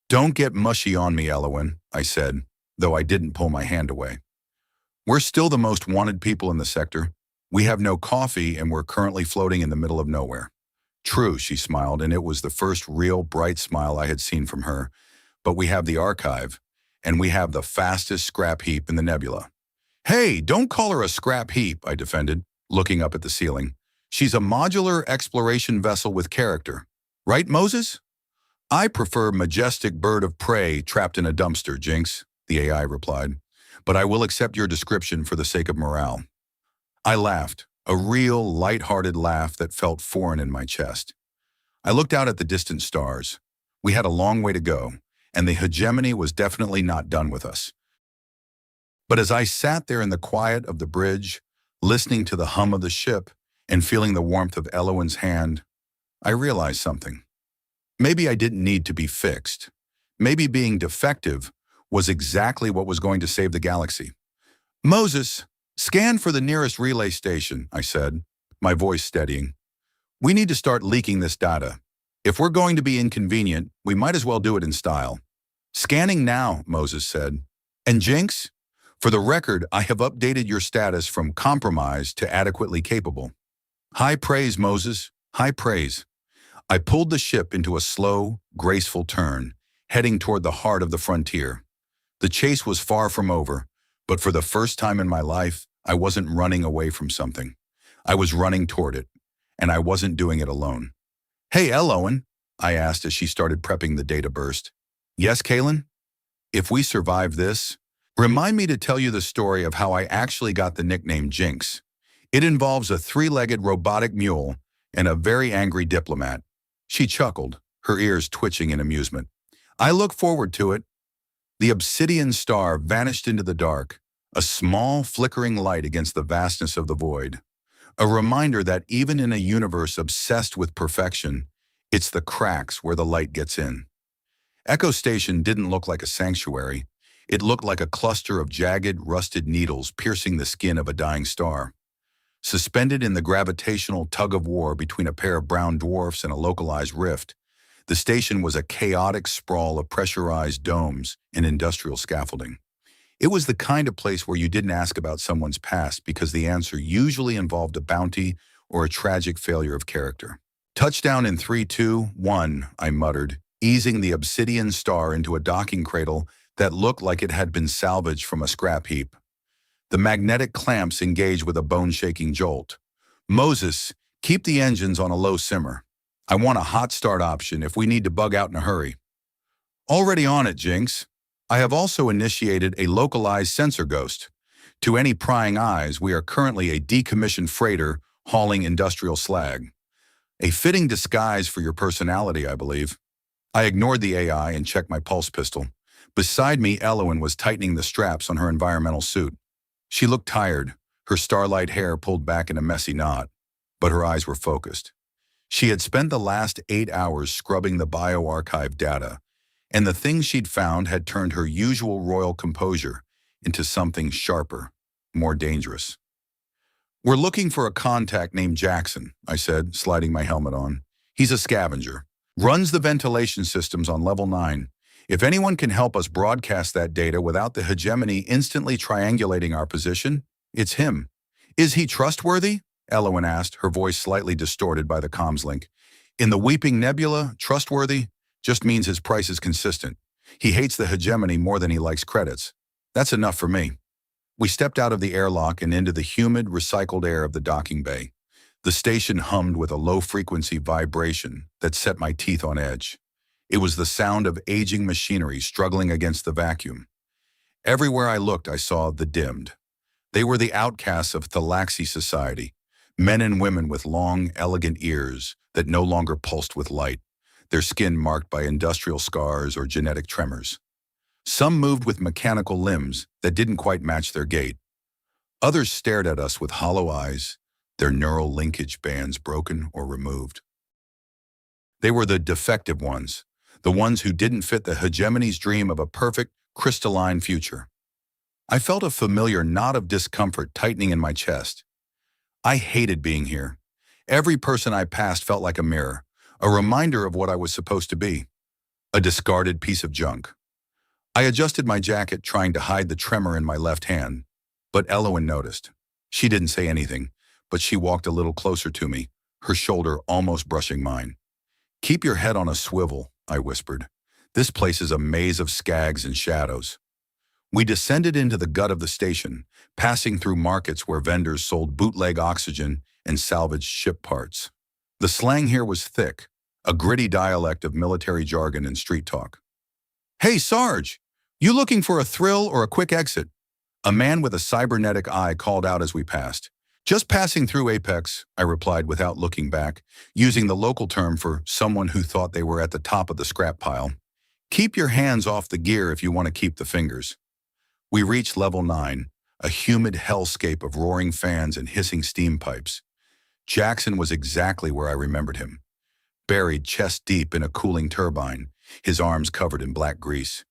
Don't get mushy on me, Elowen, I said, though I didn't pull my hand away. We're still the most wanted people in the sector. We have no coffee and we're currently floating in the middle of nowhere. True, she smiled, and it was the first real bright smile I had seen from her. But we have the archive, and we have the fastest scrap heap in the nebula. Hey, don't call her a scrap heap, I defended, looking up at the ceiling. She's a modular exploration vessel with character. Right, Moses? I prefer majestic bird of prey trapped in a dumpster, Jinx, the AI replied. but I will accept your description for the sake of morale." I laughed, a real, light-hearted laugh that felt foreign in my chest. I looked out at the distant stars. We had a long way to go, and the hegemony was definitely not done with us. But as I sat there in the quiet of the bridge, listening to the hum of the ship and feeling the warmth of Elowen's hand, I realized something. Maybe I didn't need to be fixed. Maybe being defective was exactly what was going to save the galaxy. "Moses, scan for the nearest relay station," I said, my voice steadying. "We need to start leaking this data. If we're going to be inconvenient, we might as well do it in style." "Scanning now," Moses said. "And Jinx? For the record, I have updated your status from compromised to adequately capable." "High praise, Moses, high praise." I pulled the ship into a slow, graceful turn, heading toward the heart of the frontier. The chase was far from over, but for the first time in my life, I wasn't running away from something. I was running toward it, and I wasn't doing it alone. "Hey, Elowen," I asked as she started prepping the data burst. "Yes, Kalen? If we survive this, remind me to tell you the story of how I actually got the nickname Jinx. It involves a three-legged robotic mule and a very angry diplomat." She chuckled, her ears twitching in amusement. "I look forward to it." The obsidian star vanished into the dark, a small flickering light against the vastness of the void. A reminder that even in a universe obsessed with perfection, it's the cracks where the light gets in. Echo Station didn't look like a sanctuary. It looked like a cluster of jagged, rusted needles piercing the skin of a dying star. Suspended in the gravitational tug-of-war between a pair of brown dwarfs and a localized rift, the station was a chaotic sprawl of pressurized domes and industrial scaffolding. It was the kind of place where you didn't ask about someone's past because the answer usually involved a bounty or a tragic failure of character. "Touchdown in 3, 2, 1, I muttered, easing the obsidian star into a docking cradle that looked like it had been salvaged from a scrap heap. The magnetic clamps engaged with a bone-shaking jolt. "Moses, keep the engines on a low simmer. I want a hot start option if we need to bug out in a hurry." "Already on it, Jinx. I have also initiated a localized sensor ghost. To any prying eyes, we are currently a decommissioned freighter hauling industrial slag. A fitting disguise for your personality, I believe." I ignored the AI and checked my pulse pistol. Beside me, Elowen was tightening the straps on her environmental suit. She looked tired, her starlight hair pulled back in a messy knot, but her eyes were focused. She had spent the last 8 hours scrubbing the bioarchive data, and the things she'd found had turned her usual royal composure into something sharper, more dangerous. "We're looking for a contact named Jackson," I said, sliding my helmet on. "He's a scavenger. Runs the ventilation systems on level 9. If anyone can help us broadcast that data without the hegemony instantly triangulating our position, it's him." "Is he trustworthy?" Elowen asked, her voice slightly distorted by the comms link. "In the Weeping Nebula, trustworthy just means his price is consistent. He hates the hegemony more than he likes credits. That's enough for me." We stepped out of the airlock and into the humid, recycled air of the docking bay. The station hummed with a low-frequency vibration that set my teeth on edge. It was the sound of aging machinery struggling against the vacuum. Everywhere I looked, I saw the dimmed. They were the outcasts of Thalaxi society, men and women with long, elegant ears that no longer pulsed with light, their skin marked by industrial scars or genetic tremors. Some moved with mechanical limbs that didn't quite match their gait. Others stared at us with hollow eyes, their neural linkage bands broken or removed. They were the defective ones, the ones who didn't fit the hegemony's dream of a perfect, crystalline future. I felt a familiar knot of discomfort tightening in my chest. I hated being here. Every person I passed felt like a mirror, a reminder of what I was supposed to be, a discarded piece of junk. I adjusted my jacket, trying to hide the tremor in my left hand, but Elowen noticed. She didn't say anything, but she walked a little closer to me, her shoulder almost brushing mine. "Keep your head on a swivel," I whispered. "This place is a maze of skags and shadows." We descended into the gut of the station, passing through markets where vendors sold bootleg oxygen and salvaged ship parts. The slang here was thick, a gritty dialect of military jargon and street talk. "Hey, Sarge, you looking for a thrill or a quick exit?" A man with a cybernetic eye called out as we passed. Just passing through Apex, I replied without looking back, using the local term for someone who thought they were at the top of the scrap pile. Keep your hands off the gear if you want to keep the fingers. We reached level 9, a humid hellscape of roaring fans and hissing steam pipes. Jackson was exactly where I remembered him, buried chest deep in a cooling turbine, his arms covered in black grease.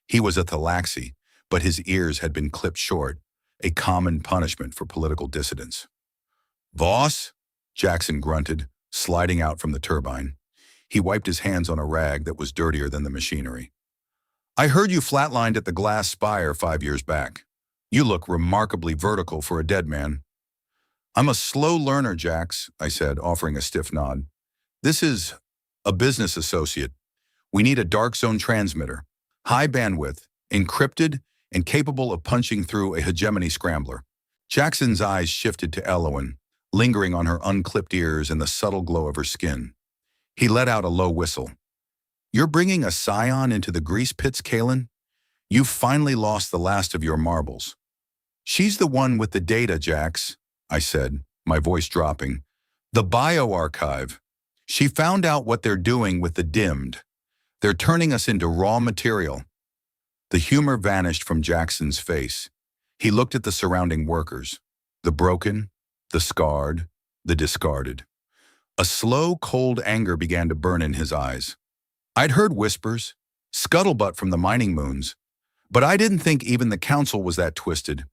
He was a thalaxy, but his ears had been clipped short, a common punishment for political dissidents. "Boss?" Jackson grunted, sliding out from the turbine. He wiped his hands on a rag that was dirtier than the machinery. "I heard you flatlined at the glass spire 5 years back. You look remarkably vertical for a dead man." "I'm a slow learner, Jax," I said, offering a stiff nod. "This is a business associate. We need a dark zone transmitter, high bandwidth, encrypted, and capable of punching through a hegemony scrambler." Jackson's eyes shifted to Elowen, lingering on her unclipped ears and the subtle glow of her skin. He let out a low whistle. "You're bringing a scion into the grease pits, Kalen? You've finally lost the last of your marbles." "She's the one with the data, Jax," I said, my voice dropping. "The bioarchive. She found out what they're doing with the dimmed. They're turning us into raw material." The humor vanished from Jackson's face. He looked at the surrounding workers, the broken, the scarred, the discarded. A slow, cold anger began to burn in his eyes. I'd heard whispers, scuttlebutt from the mining moons, but I didn't think even the council was that twisted.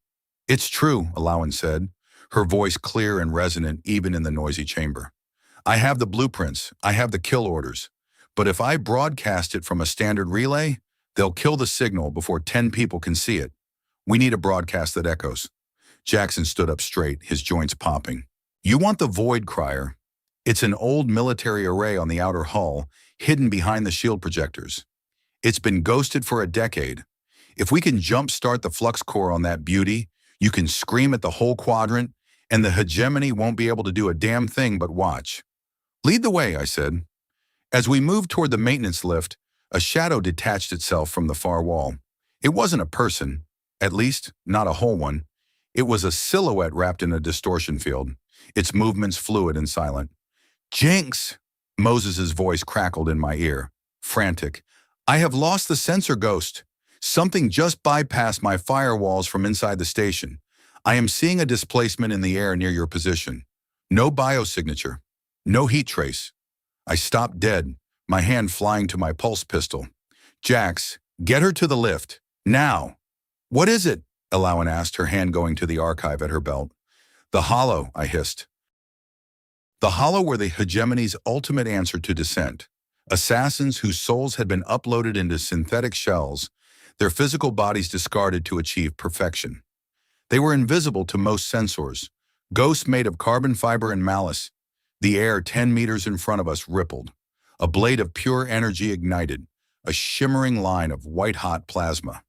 "It's true," Alawan said, her voice clear and resonant even in the noisy chamber. "I have the blueprints, I have the kill orders, but if I broadcast it from a standard relay, they'll kill the signal before 10 people can see it. We need a broadcast that echoes." Jackson stood up straight, his joints popping. "You want the Void Crier? It's an old military array on the outer hull, hidden behind the shield projectors. It's been ghosted for a decade. If we can jumpstart the flux core on that beauty, you can scream at the whole quadrant, and the hegemony won't be able to do a damn thing but watch." "Lead the way," I said. As we moved toward the maintenance lift, a shadow detached itself from the far wall. It wasn't a person, at least not a whole one. It was a silhouette wrapped in a distortion field, its movements fluid and silent. "Jinx!" Moses's voice crackled in my ear, frantic. "I have lost the sensor ghost. Something just bypassed my firewalls from inside the station. I am seeing a displacement in the air near your position. No biosignature. No heat trace." I stopped dead, my hand flying to my pulse pistol. "Jax, get her to the lift. Now." "What is it?" Alawan asked, her hand going to the archive at her belt. "The hollow," I hissed. The hollow were the hegemony's ultimate answer to dissent. Assassins whose souls had been uploaded into synthetic shells, their physical bodies discarded to achieve perfection. They were invisible to most sensors, ghosts made of carbon fiber and malice. The air 10 meters in front of us rippled. A blade of pure energy ignited, a shimmering line of white-hot plasma.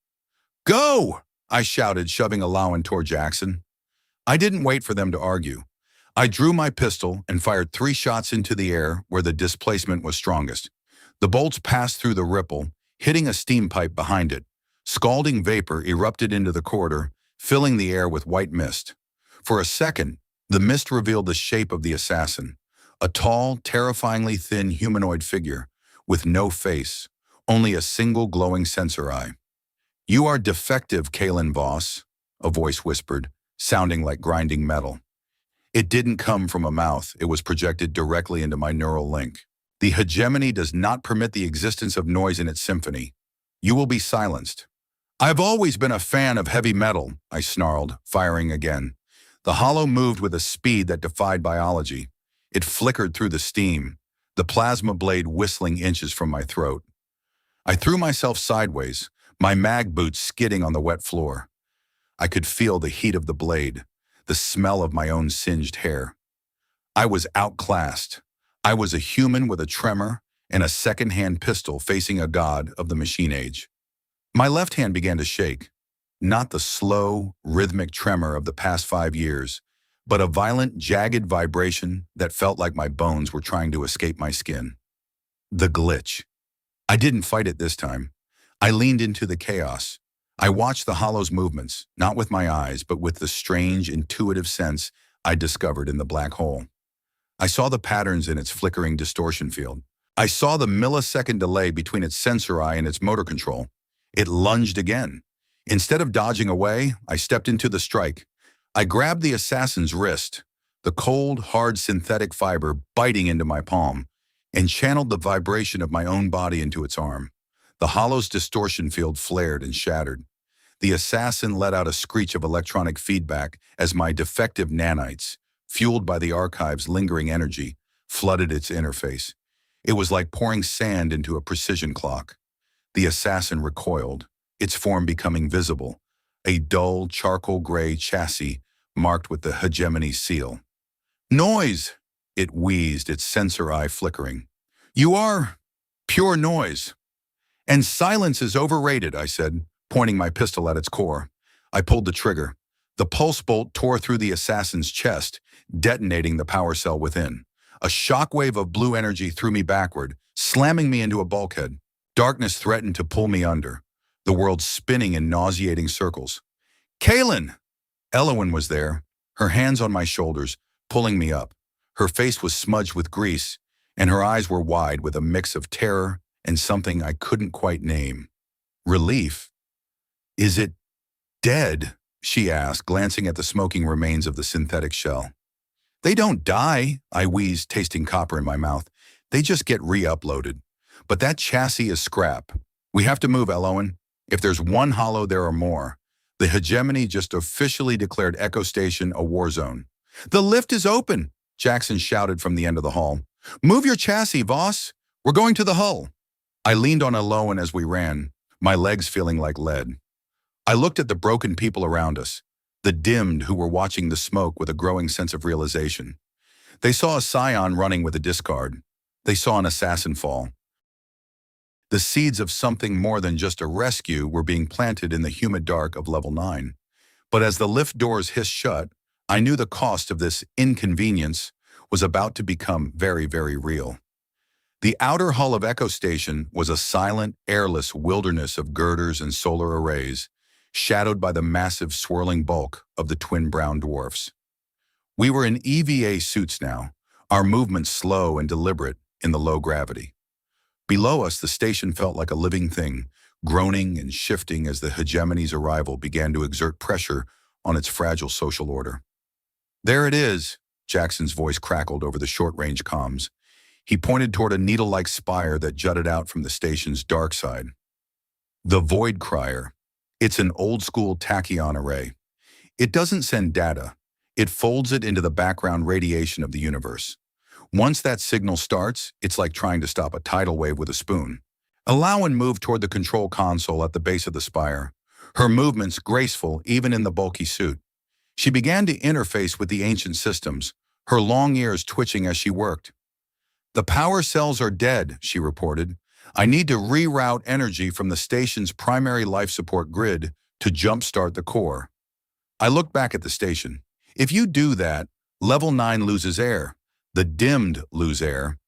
"Go!" I shouted, shoving Alawan toward Jackson. I didn't wait for them to argue. I drew my pistol and fired 3 shots into the air where the displacement was strongest. The bolts passed through the ripple, hitting a steam pipe behind it. Scalding vapor erupted into the corridor, filling the air with white mist. For a second, the mist revealed the shape of the assassin, a tall, terrifyingly thin humanoid figure, with no face, only a single glowing sensor eye. "You are defective, Kalen Voss," a voice whispered, sounding like grinding metal. It didn't come from a mouth, it was projected directly into my neural link. "The hegemony does not permit the existence of noise in its symphony. You will be silenced." "I've always been a fan of heavy metal," I snarled, firing again. The hollow moved with a speed that defied biology. It flickered through the steam, the plasma blade whistling inches from my throat. I threw myself sideways, my mag boots skidding on the wet floor. I could feel the heat of the blade, the smell of my own singed hair. I was outclassed. I was a human with a tremor and a second-hand pistol facing a god of the machine age. My left hand began to shake, not the slow, rhythmic tremor of the past 5 years, but a violent, jagged vibration that felt like my bones were trying to escape my skin. The glitch. I didn't fight it this time. I leaned into the chaos. I watched the hollow's movements, not with my eyes, but with the strange, intuitive sense I discovered in the black hole. I saw the patterns in its flickering distortion field. I saw the millisecond delay between its sensor eye and its motor control. It lunged again. Instead of dodging away, I stepped into the strike. I grabbed the assassin's wrist, the cold, hard synthetic fiber biting into my palm, and channeled the vibration of my own body into its arm. The hollow's distortion field flared and shattered. The assassin let out a screech of electronic feedback as my defective nanites, fueled by the archive's lingering energy, flooded its interface. It was like pouring sand into a precision clock. The assassin recoiled, its form becoming visible, a dull charcoal gray chassis marked with the hegemony seal. "Noise!" It wheezed, its sensor eye flickering. "You are pure noise." "And silence is overrated," I said, pointing my pistol at its core. I pulled the trigger. The pulse bolt tore through the assassin's chest, detonating the power cell within. A shockwave of blue energy threw me backward, slamming me into a bulkhead. Darkness threatened to pull me under, the world spinning in nauseating circles. "Kaylin!" Elowen was there, her hands on my shoulders, pulling me up. Her face was smudged with grease, and her eyes were wide with a mix of terror and something I couldn't quite name. Relief. "Is it dead?" she asked, glancing at the smoking remains of the synthetic shell. "They don't die," I wheezed, tasting copper in my mouth. "They just get re-uploaded. But that chassis is scrap. We have to move, Elowen. If there's one hollow, there are more." The hegemony just officially declared Echo Station a war zone. "The lift is open," Jackson shouted from the end of the hall. "Move your chassis, Voss. We're going to the hull." I leaned on Elowen as we ran, my legs feeling like lead. I looked at the broken people around us, the dimmed who were watching the smoke with a growing sense of realization. They saw a scion running with a discard. They saw an assassin fall. The seeds of something more than just a rescue were being planted in the humid dark of Level 9. But as the lift doors hissed shut, I knew the cost of this inconvenience was about to become very, very real. The outer hull of Echo Station was a silent, airless wilderness of girders and solar arrays, shadowed by the massive swirling bulk of the twin brown dwarfs. We were in EVA suits now, our movements slow and deliberate in the low gravity. Below us, the station felt like a living thing, groaning and shifting as the hegemony's arrival began to exert pressure on its fragile social order. "There it is," Jackson's voice crackled over the short-range comms. He pointed toward a needle-like spire that jutted out from the station's dark side. "The Void Crier. It's an old-school tachyon array. It doesn't send data. It folds it into the background radiation of the universe. Once that signal starts, it's like trying to stop a tidal wave with a spoon." Elowen moved toward the control console at the base of the spire, her movements graceful even in the bulky suit. She began to interface with the ancient systems, her long ears twitching as she worked. "The power cells are dead," she reported. "I need to reroute energy from the station's primary life support grid to jumpstart the core." I looked back at the station. "If you do that, Level 9 loses air. The dimmed lose air."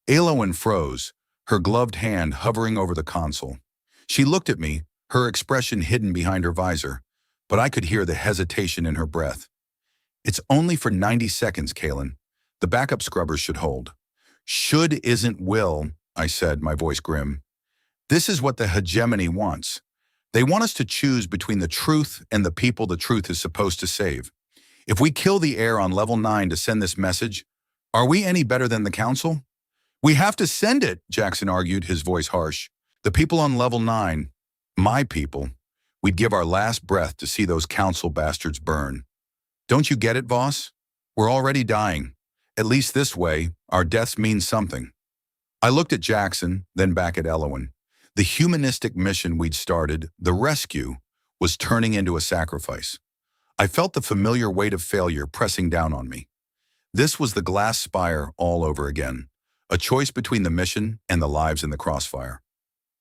Elowen froze, her gloved hand hovering over the console. She looked at me, her expression hidden behind her visor, but I could hear the hesitation in her breath. "It's only for 90 seconds, Kaylin. The backup scrubbers should hold." "Should isn't will," I said, my voice grim. "This is what the hegemony wants. They want us to choose between the truth and the people the truth is supposed to save. If we kill the air on Level 9 to send this message, are we any better than the Council?" "We have to send it," Jackson argued, his voice harsh. "The people on Level 9, my people, we'd give our last breath to see those Council bastards burn. Don't you get it, Voss? We're already dying. At least this way, our deaths mean something." I looked at Jackson, then back at Elowen. The humanistic mission we'd started, the rescue, was turning into a sacrifice. I felt the familiar weight of failure pressing down on me. This was the glass spire all over again, a choice between the mission and the lives in the crossfire.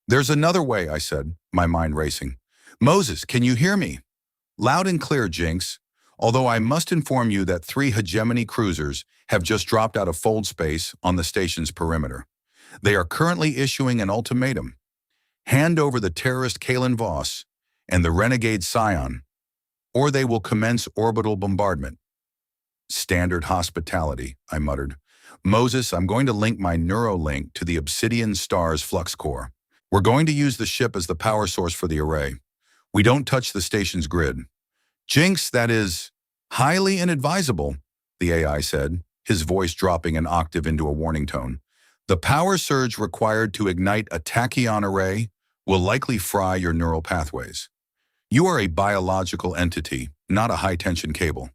"There's another way," I said, my mind racing. "Moses, can you hear me?" "Loud and clear, Jinx. Although I must inform you that 3 hegemony cruisers have just dropped out of fold space on the station's perimeter. They are currently issuing an ultimatum. Hand over the terrorist Kaylin Voss, and the renegade scion, or they will commence orbital bombardment. Standard hospitality, I muttered. Moses, I'm going to link my Neuralink to the Obsidian Star's flux core. We're going to use the ship as the power source for the array. We don't touch the station's grid. Jinx, that is highly inadvisable, the AI said, his voice dropping an octave into a warning tone. The power surge required to ignite a tachyon array will likely fry your neural pathways. You are a biological entity, not a high-tension cable.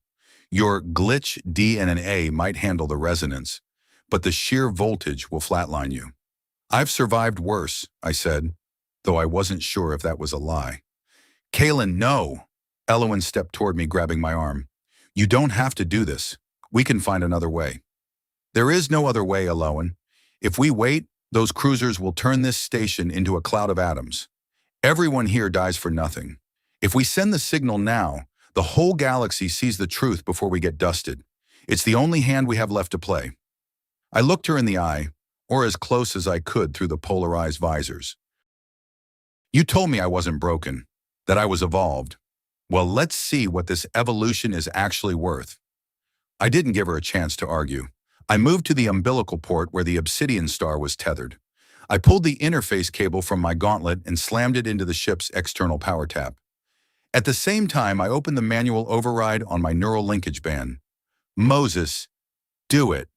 Your glitch DNA might handle the resonance, but the sheer voltage will flatline you. I've survived worse, I said, though I wasn't sure if that was a lie. Kaylin, no! Elowen stepped toward me, grabbing my arm. You don't have to do this. We can find another way. There is no other way, Elowen. If we wait, those cruisers will turn this station into a cloud of atoms. Everyone here dies for nothing. If we send the signal now, the whole galaxy sees the truth before we get dusted. It's the only hand we have left to play. I looked her in the eye, or as close as I could through the polarized visors. You told me I wasn't broken, that I was evolved. Well, let's see what this evolution is actually worth. I didn't give her a chance to argue. I moved to the umbilical port where the Obsidian Star was tethered. I pulled the interface cable from my gauntlet and slammed it into the ship's external power tap. At the same time, I opened the manual override on my neural linkage band. Moses, do it.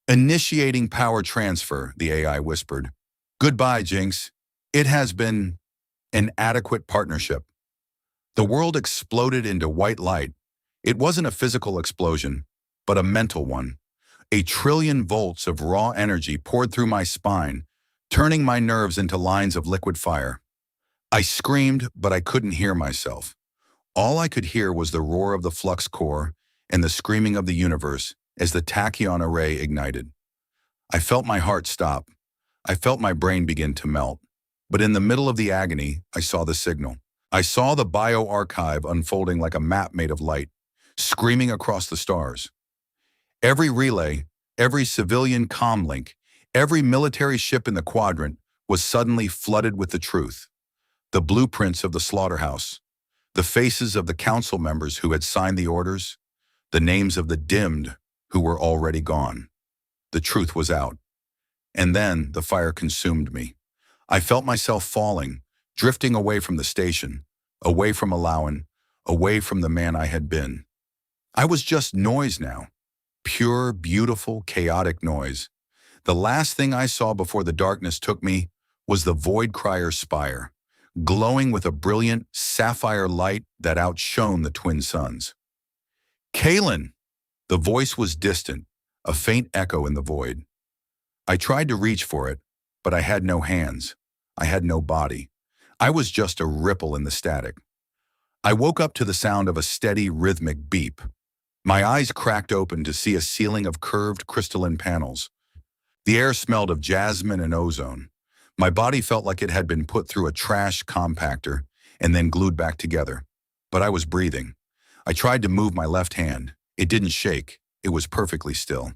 Initiating power transfer, the AI whispered. Goodbye, Jinx. It has been an adequate partnership. The world exploded into white light. It wasn't a physical explosion, but a mental one. A trillion volts of raw energy poured through my spine, turning my nerves into lines of liquid fire. I screamed, but I couldn't hear myself. All I could hear was the roar of the flux core and the screaming of the universe as the tachyon array ignited. I felt my heart stop. I felt my brain begin to melt. But in the middle of the agony, I saw the signal. I saw the bioarchive unfolding like a map made of light, screaming across the stars. Every relay, every civilian comm link, every military ship in the quadrant was suddenly flooded with the truth. The blueprints of the slaughterhouse, the faces of the council members who had signed the orders, the names of the dimmed who were already gone. The truth was out. And then the fire consumed me. I felt myself falling, drifting away from the station, away from Elowen, away from the man I had been. I was just noise now. Pure, beautiful, chaotic noise. The last thing I saw before the darkness took me was the Void Crier's spire, glowing with a brilliant sapphire light that outshone the twin suns. Kaylin! The voice was distant, a faint echo in the void. I tried to reach for it, but I had no hands. I had no body. I was just a ripple in the static. I woke up to the sound of a steady, rhythmic beep. My eyes cracked open to see a ceiling of curved crystalline panels. The air smelled of jasmine and ozone. My body felt like it had been put through a trash compactor and then glued back together. But I was breathing. I tried to move my left hand. It didn't shake. It was perfectly still.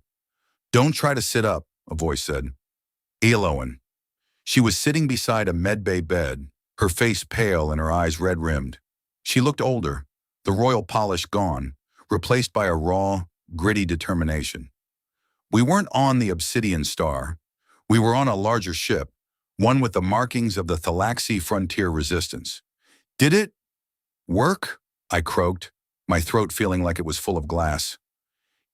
Don't try to sit up, a voice said. Elowen. She was sitting beside a medbay bed, her face pale and her eyes red-rimmed. She looked older, the royal polish gone, replaced by a raw, gritty determination. We weren't on the Obsidian Star. We were on a larger ship, one with the markings of the Thalaxi Frontier Resistance. Did it work? I croaked, my throat feeling like it was full of glass.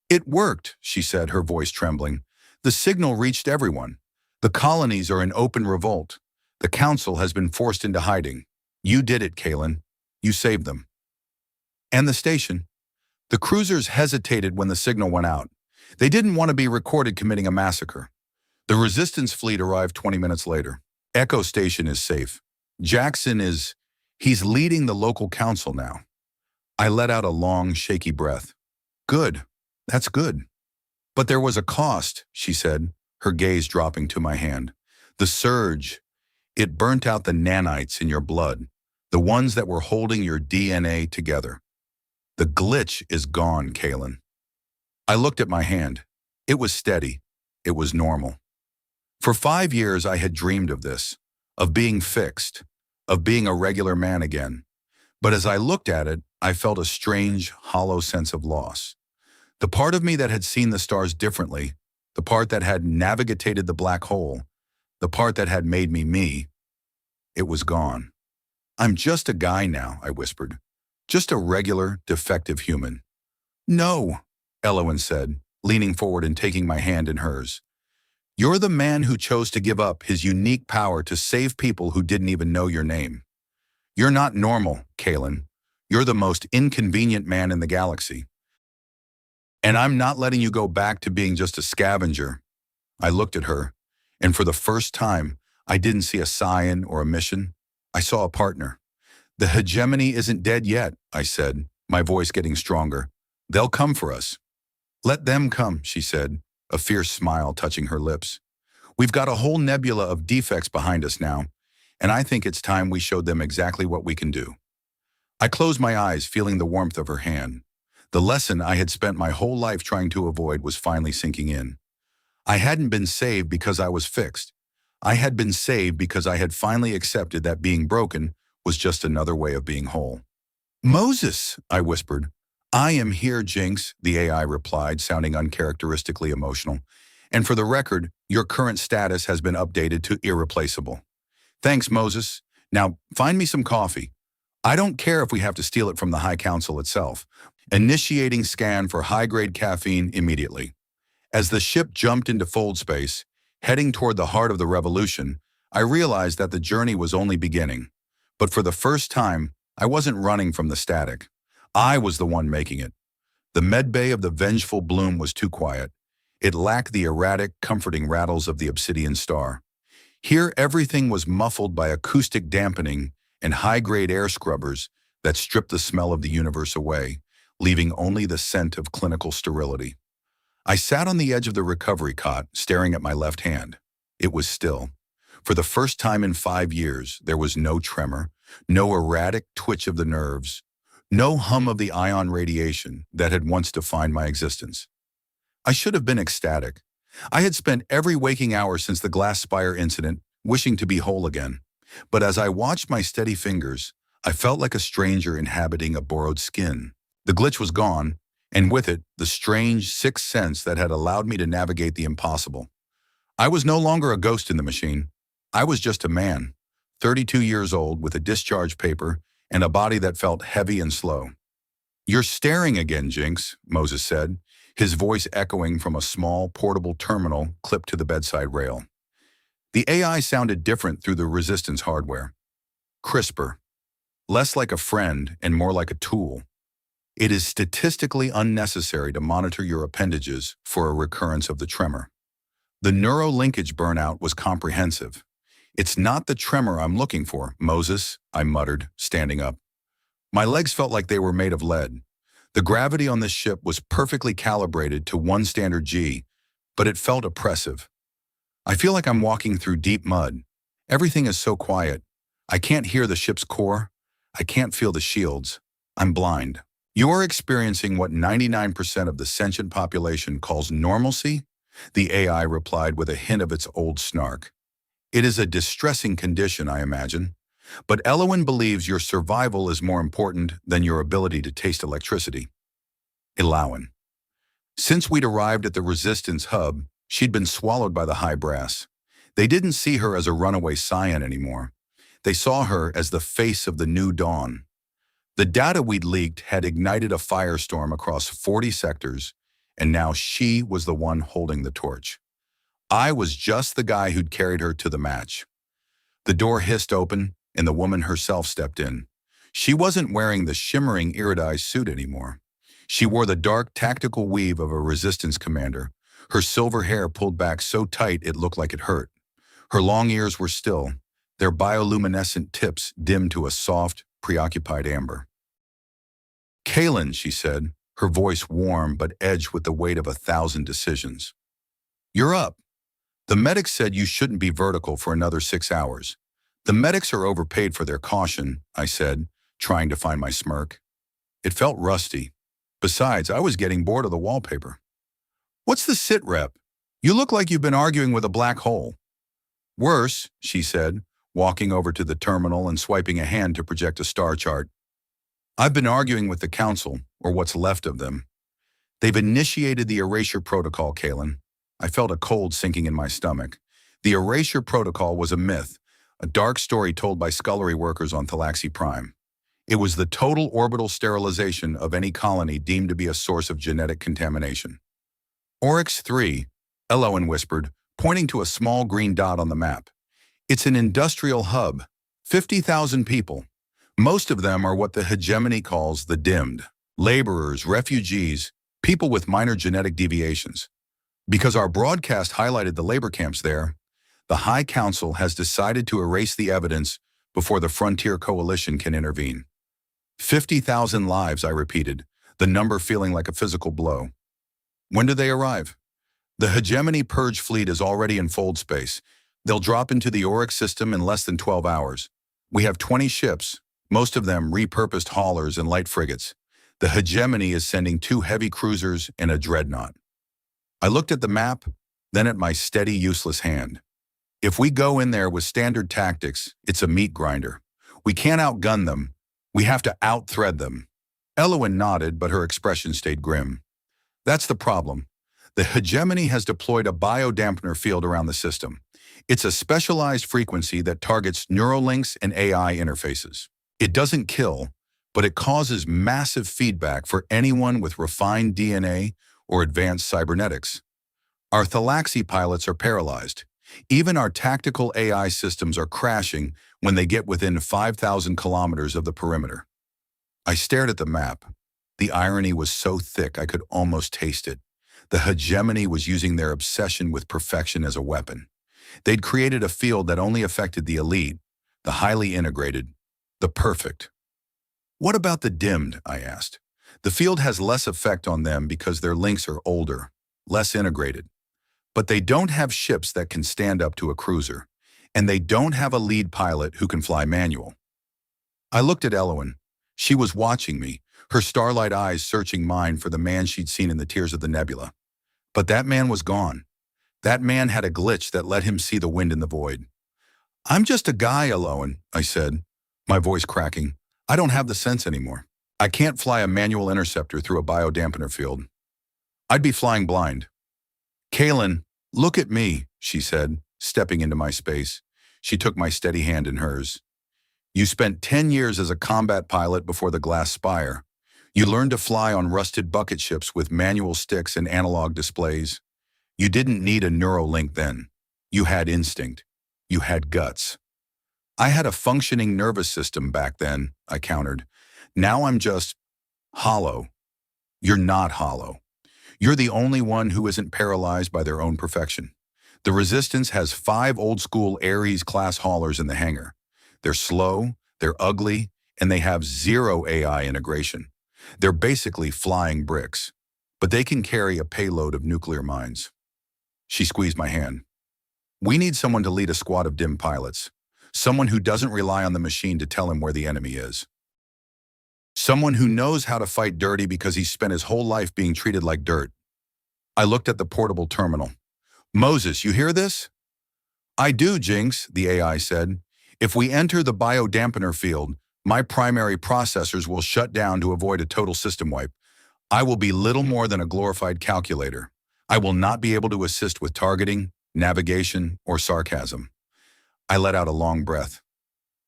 It worked, she said, her voice trembling. The signal reached everyone. The colonies are in open revolt. The council has been forced into hiding. You did it, Kaylin. You saved them. And the station. The cruisers hesitated when the signal went out. They didn't want to be recorded committing a massacre. The resistance fleet arrived 20 minutes later. Echo Station is safe. Jackson he's leading the local council now. I let out a long, shaky breath. Good. That's good. But there was a cost, she said, her gaze dropping to my hand. The surge. It burnt out the nanites in your blood, the ones that were holding your DNA together. The glitch is gone, Kaylin. I looked at my hand. It was steady. It was normal. For 5 years, I had dreamed of this, of being fixed, of being a regular man again. But as I looked at it, I felt a strange, hollow sense of loss. The part of me that had seen the stars differently, the part that had navigated the black hole, the part that had made me me, it was gone. I'm just a guy now, I whispered. Just a regular, defective human. No, Elowen said, leaning forward and taking my hand in hers. You're the man who chose to give up his unique power to save people who didn't even know your name. You're not normal, Kaylin. You're the most inconvenient man in the galaxy. And I'm not letting you go back to being just a scavenger. I looked at her, and for the first time, I didn't see a scion or a mission. I saw a partner. The hegemony isn't dead yet, I said, my voice getting stronger. They'll come for us. Let them come, she said, a fierce smile touching her lips. We've got a whole nebula of defects behind us now, and I think it's time we showed them exactly what we can do. I closed my eyes, feeling the warmth of her hand. The lesson I had spent my whole life trying to avoid was finally sinking in. I hadn't been saved because I was fixed. I had been saved because I had finally accepted that being broken was just another way of being whole. Moses, I whispered. I am here, Jinx, the AI replied, sounding uncharacteristically emotional. And for the record, your current status has been updated to irreplaceable. Thanks, Moses. Now, find me some coffee. I don't care if we have to steal it from the High Council itself. Initiating scan for high-grade caffeine immediately. As the ship jumped into fold space, heading toward the heart of the revolution, I realized that the journey was only beginning. But for the first time, I wasn't running from the static. I was the one making it. The medbay of the vengeful bloom was too quiet. It lacked the erratic, comforting rattles of the obsidian star. Here, everything was muffled by acoustic dampening and high-grade air scrubbers that stripped the smell of the universe away, leaving only the scent of clinical sterility. I sat on the edge of the recovery cot, staring at my left hand. It was still. For the first time in 5 years, there was no tremor, no erratic twitch of the nerves, no hum of the ion radiation that had once defined my existence. I should have been ecstatic. I had spent every waking hour since the glass spire incident wishing to be whole again. But as I watched my steady fingers, I felt like a stranger inhabiting a borrowed skin. The glitch was gone, and with it, the strange sixth sense that had allowed me to navigate the impossible. I was no longer a ghost in the machine. I was just a man, 32 years old, with a discharge paper and a body that felt heavy and slow. You're staring again, Jinx, Moses said, his voice echoing from a small, portable terminal clipped to the bedside rail. The AI sounded different through the resistance hardware. Crisper. Less like a friend and more like a tool. It is statistically unnecessary to monitor your appendages for a recurrence of the tremor. The neurolinkage burnout was comprehensive. It's not the tremor I'm looking for, Moses, I muttered, standing up. My legs felt like they were made of lead. The gravity on this ship was perfectly calibrated to 1 standard G, but it felt oppressive. I feel like I'm walking through deep mud. Everything is so quiet. I can't hear the ship's core. I can't feel the shields. I'm blind. You're experiencing what 99% of the sentient population calls normalcy? The AI replied with a hint of its old snark. It is a distressing condition, I imagine. But Elowen believes your survival is more important than your ability to taste electricity. Elowen. Since we'd arrived at the Resistance hub, she'd been swallowed by the high brass. They didn't see her as a runaway scion anymore. They saw her as the face of the new dawn. The data we'd leaked had ignited a firestorm across 40 sectors, and now she was the one holding the torch. I was just the guy who'd carried her to the match. The door hissed open, and the woman herself stepped in. She wasn't wearing the shimmering iridized suit anymore. She wore the dark tactical weave of a resistance commander, her silver hair pulled back so tight it looked like it hurt. Her long ears were still, their bioluminescent tips dimmed to a soft, preoccupied amber. Kaylin, she said, her voice warm but edged with the weight of 1,000 decisions. You're up. The medics said you shouldn't be vertical for another 6 hours. The medics are overpaid for their caution, I said, trying to find my smirk. It felt rusty. Besides, I was getting bored of the wallpaper. What's the sit rep? You look like you've been arguing with a black hole. Worse, she said, walking over to the terminal and swiping a hand to project a star chart. I've been arguing with the council, or what's left of them. They've initiated the erasure protocol, Kalen. I felt a cold sinking in my stomach. The erasure protocol was a myth, a dark story told by scullery workers on Thalaxi Prime. It was the total orbital sterilization of any colony deemed to be a source of genetic contamination. Oryx 3, Elowen whispered, pointing to a small green dot on the map. It's an industrial hub, 50,000 people. Most of them are what the hegemony calls the dimmed. Laborers, refugees, people with minor genetic deviations. Because our broadcast highlighted the labor camps there, the High Council has decided to erase the evidence before the Frontier Coalition can intervene. 50,000 lives, I repeated, the number feeling like a physical blow. When do they arrive? The hegemony purge fleet is already in fold space. They'll drop into the Oryx system in less than 12 hours. We have 20 ships, most of them repurposed haulers and light frigates. The hegemony is sending 2 heavy cruisers and a dreadnought. I looked at the map, then at my steady, useless hand. If we go in there with standard tactics, it's a meat grinder. We can't outgun them. We have to out-thread them. Elowen nodded, but her expression stayed grim. That's the problem. The hegemony has deployed a biodampener field around the system. It's a specialized frequency that targets neurolinks and AI interfaces. It doesn't kill, but it causes massive feedback for anyone with refined DNA or advanced cybernetics. Our Thalaxi pilots are paralyzed. Even our tactical AI systems are crashing when they get within 5,000 kilometers of the perimeter. I stared at the map. The irony was so thick I could almost taste it. The hegemony was using their obsession with perfection as a weapon. They'd created a field that only affected the elite, the highly integrated, the perfect. What about the dimmed, I asked. The field has less effect on them because their links are older, less integrated. But they don't have ships that can stand up to a cruiser, and they don't have a lead pilot who can fly manual. I looked at Elowen. She was watching me, her starlight eyes searching mine for the man she'd seen in the Tears of the Nebula. But that man was gone. That man had a glitch that let him see the wind in the void. I'm just a guy, Elowen, I said, my voice cracking. I don't have the sense anymore. I can't fly a manual interceptor through a biodampener field. I'd be flying blind. Kalen, look at me, she said, stepping into my space. She took my steady hand in hers. You spent 10 years as a combat pilot before the glass spire. You learned to fly on rusted bucket ships with manual sticks and analog displays. You didn't need a neuralink then. You had instinct. You had guts. I had a functioning nervous system back then, I countered. Now I'm just hollow. You're not hollow. You're the only one who isn't paralyzed by their own perfection. The Resistance has 5 old-school Ares-class haulers in the hangar. They're slow, they're ugly, and they have 0 AI integration. They're basically flying bricks, but they can carry a payload of nuclear mines. She squeezed my hand. We need someone to lead a squad of dim pilots. Someone who doesn't rely on the machine to tell him where the enemy is. Someone who knows how to fight dirty because he's spent his whole life being treated like dirt. I looked at the portable terminal. Moses, you hear this? I do, Jinx, the AI said. If we enter the biodampener field, my primary processors will shut down to avoid a total system wipe. I will be little more than a glorified calculator. I will not be able to assist with targeting, navigation, or sarcasm. I let out a long breath.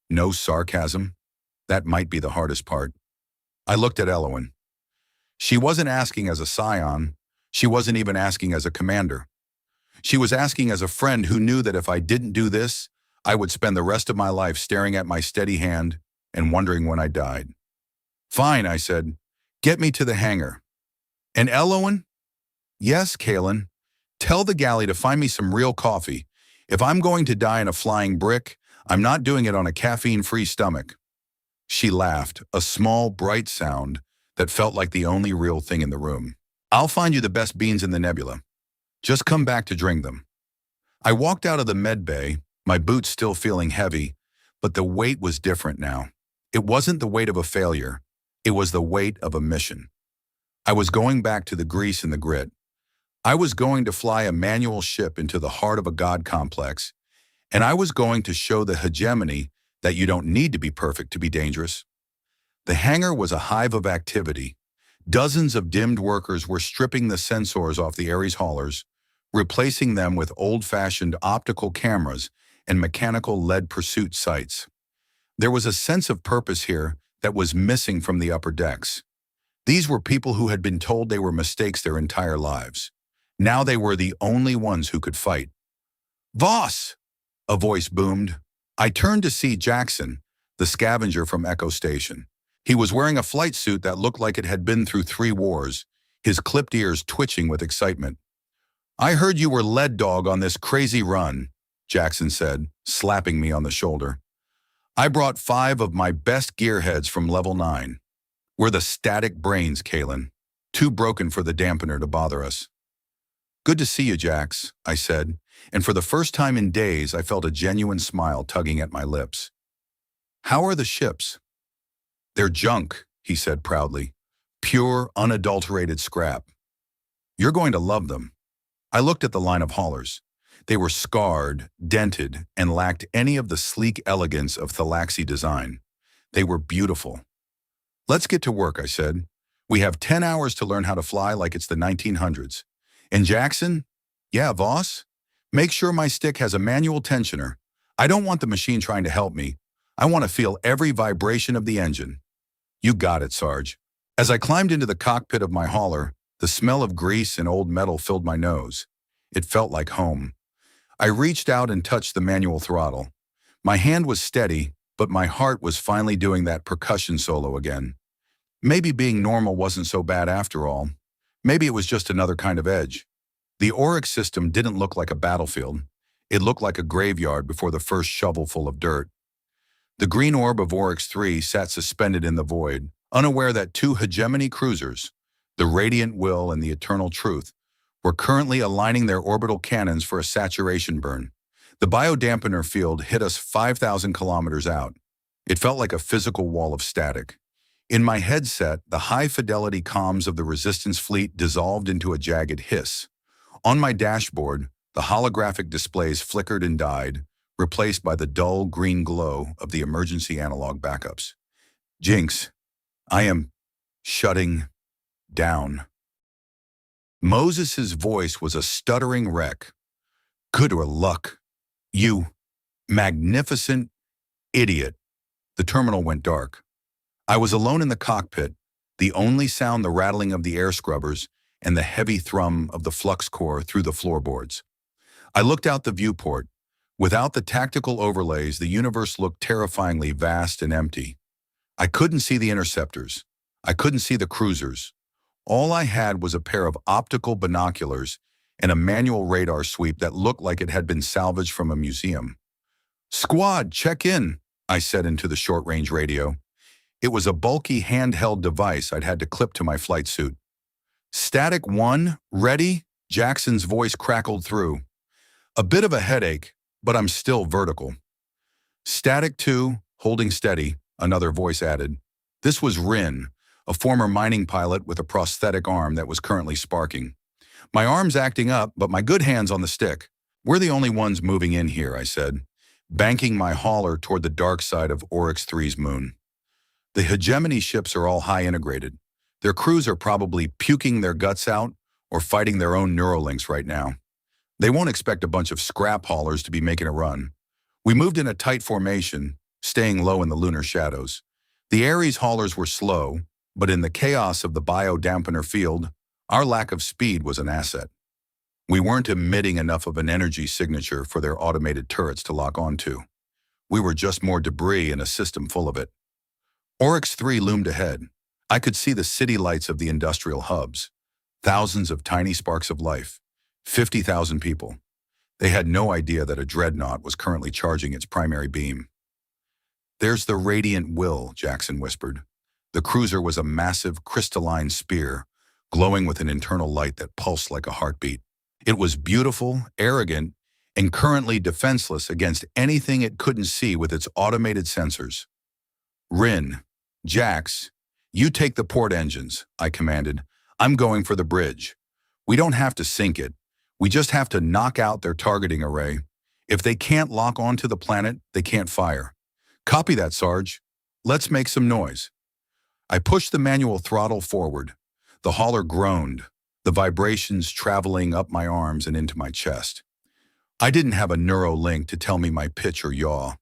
No sarcasm? That might be the hardest part. I looked at Elowen. She wasn't asking as a scion. She wasn't even asking as a commander. She was asking as a friend who knew that if I didn't do this, I would spend the rest of my life staring at my steady hand and wondering when I died. Fine, I said. Get me to the hangar. And Elowen? Yes, Kalen. Tell the galley to find me some real coffee. If I'm going to die in a flying brick, I'm not doing it on a caffeine-free stomach. She laughed, a small, bright sound that felt like the only real thing in the room. I'll find you the best beans in the nebula. Just come back to drink them. I walked out of the med bay, my boots still feeling heavy, but the weight was different now. It wasn't the weight of a failure. It was the weight of a mission. I was going back to the grease and the grit. I was going to fly a manual ship into the heart of a god complex, and I was going to show the hegemony that you don't need to be perfect to be dangerous. The hangar was a hive of activity. Dozens of dimmed workers were stripping the sensors off the Ares haulers, replacing them with old-fashioned optical cameras and mechanical lead pursuit sights. There was a sense of purpose here that was missing from the upper decks. These were people who had been told they were mistakes their entire lives. Now they were the only ones who could fight. "Voss!" a voice boomed. I turned to see Jackson, the scavenger from Echo Station. He was wearing a flight suit that looked like it had been through 3 wars, his clipped ears twitching with excitement. "I heard you were lead dog on this crazy run," Jackson said, slapping me on the shoulder. "I brought 5 of my best gearheads from level 9. We're the static brains, Kalen. Too broken for the dampener to bother us." "Good to see you, Jax," I said, and for the first time in days I felt a genuine smile tugging at my lips. "How are the ships?" "They're junk," he said proudly. "Pure, unadulterated scrap. You're going to love them." I looked at the line of haulers. They were scarred, dented, and lacked any of the sleek elegance of Thalaxi design. They were beautiful. "Let's get to work," I said. "We have 10 hours to learn how to fly like it's the 1900s. And Jackson?" "Yeah, Voss? Make sure my stick has a manual tensioner. I don't want the machine trying to help me. I want to feel every vibration of the engine." "You got it, Sarge." As I climbed into the cockpit of my hauler, the smell of grease and old metal filled my nose. It felt like home. I reached out and touched the manual throttle. My hand was steady, but my heart was finally doing that percussion solo again. Maybe being normal wasn't so bad after all. Maybe it was just another kind of edge. The Oryx system didn't look like a battlefield. It looked like a graveyard before the first shovelful of dirt. The green orb of Oryx 3 sat suspended in the void, unaware that 2 hegemony cruisers, the Radiant Will and the Eternal Truth, were currently aligning their orbital cannons for a saturation burn. The biodampener field hit us 5,000 kilometers out. It felt like a physical wall of static. In my headset, the high-fidelity comms of the Resistance fleet dissolved into a jagged hiss. On my dashboard, the holographic displays flickered and died, replaced by the dull green glow of the emergency analog backups. "Jinx, I am shutting down." Moses's voice was a stuttering wreck. "Good luck, you magnificent idiot." The terminal went dark. I was alone in the cockpit, the only sound the rattling of the air scrubbers and the heavy thrum of the flux core through the floorboards. I looked out the viewport. Without the tactical overlays, the universe looked terrifyingly vast and empty. I couldn't see the interceptors. I couldn't see the cruisers. All I had was a pair of optical binoculars and a manual radar sweep that looked like it had been salvaged from a museum. "Squad, check in," I said into the short-range radio. It was a bulky handheld device I'd had to clip to my flight suit. "Static 1, ready?" Jackson's voice crackled through. "A bit of a headache, but I'm still vertical." "Static 2, holding steady," another voice added. This was Rin, a former mining pilot with a prosthetic arm that was currently sparking. "My arm's acting up, but my good hand's on the stick. We're the only ones moving in here," I said, banking my hauler toward the dark side of Oryx 3's moon. The hegemony ships are all high integrated. Their crews are probably puking their guts out or fighting their own Neurolinks right now. They won't expect a bunch of scrap haulers to be making a run. We moved in a tight formation, staying low in the lunar shadows. The Ares haulers were slow, but in the chaos of the biodampener field, our lack of speed was an asset. We weren't emitting enough of an energy signature for their automated turrets to lock onto. We were just more debris in a system full of it. Oryx 3 loomed ahead. I could see the city lights of the industrial hubs. Thousands of tiny sparks of life. 50,000 people. They had no idea that a dreadnought was currently charging its primary beam. "There's the Radiant Will," Jackson whispered. The cruiser was a massive, crystalline spear, glowing with an internal light that pulsed like a heartbeat. It was beautiful, arrogant, and currently defenseless against anything it couldn't see with its automated sensors. "Rin, Jax, you take the port engines," I commanded. "I'm going for the bridge. We don't have to sink it. We just have to knock out their targeting array. If they can't lock onto the planet, they can't fire." "Copy that, Sarge. Let's make some noise." I pushed the manual throttle forward. The hauler groaned, the vibrations traveling up my arms and into my chest. I didn't have a neuro link to tell me my pitch or yaw.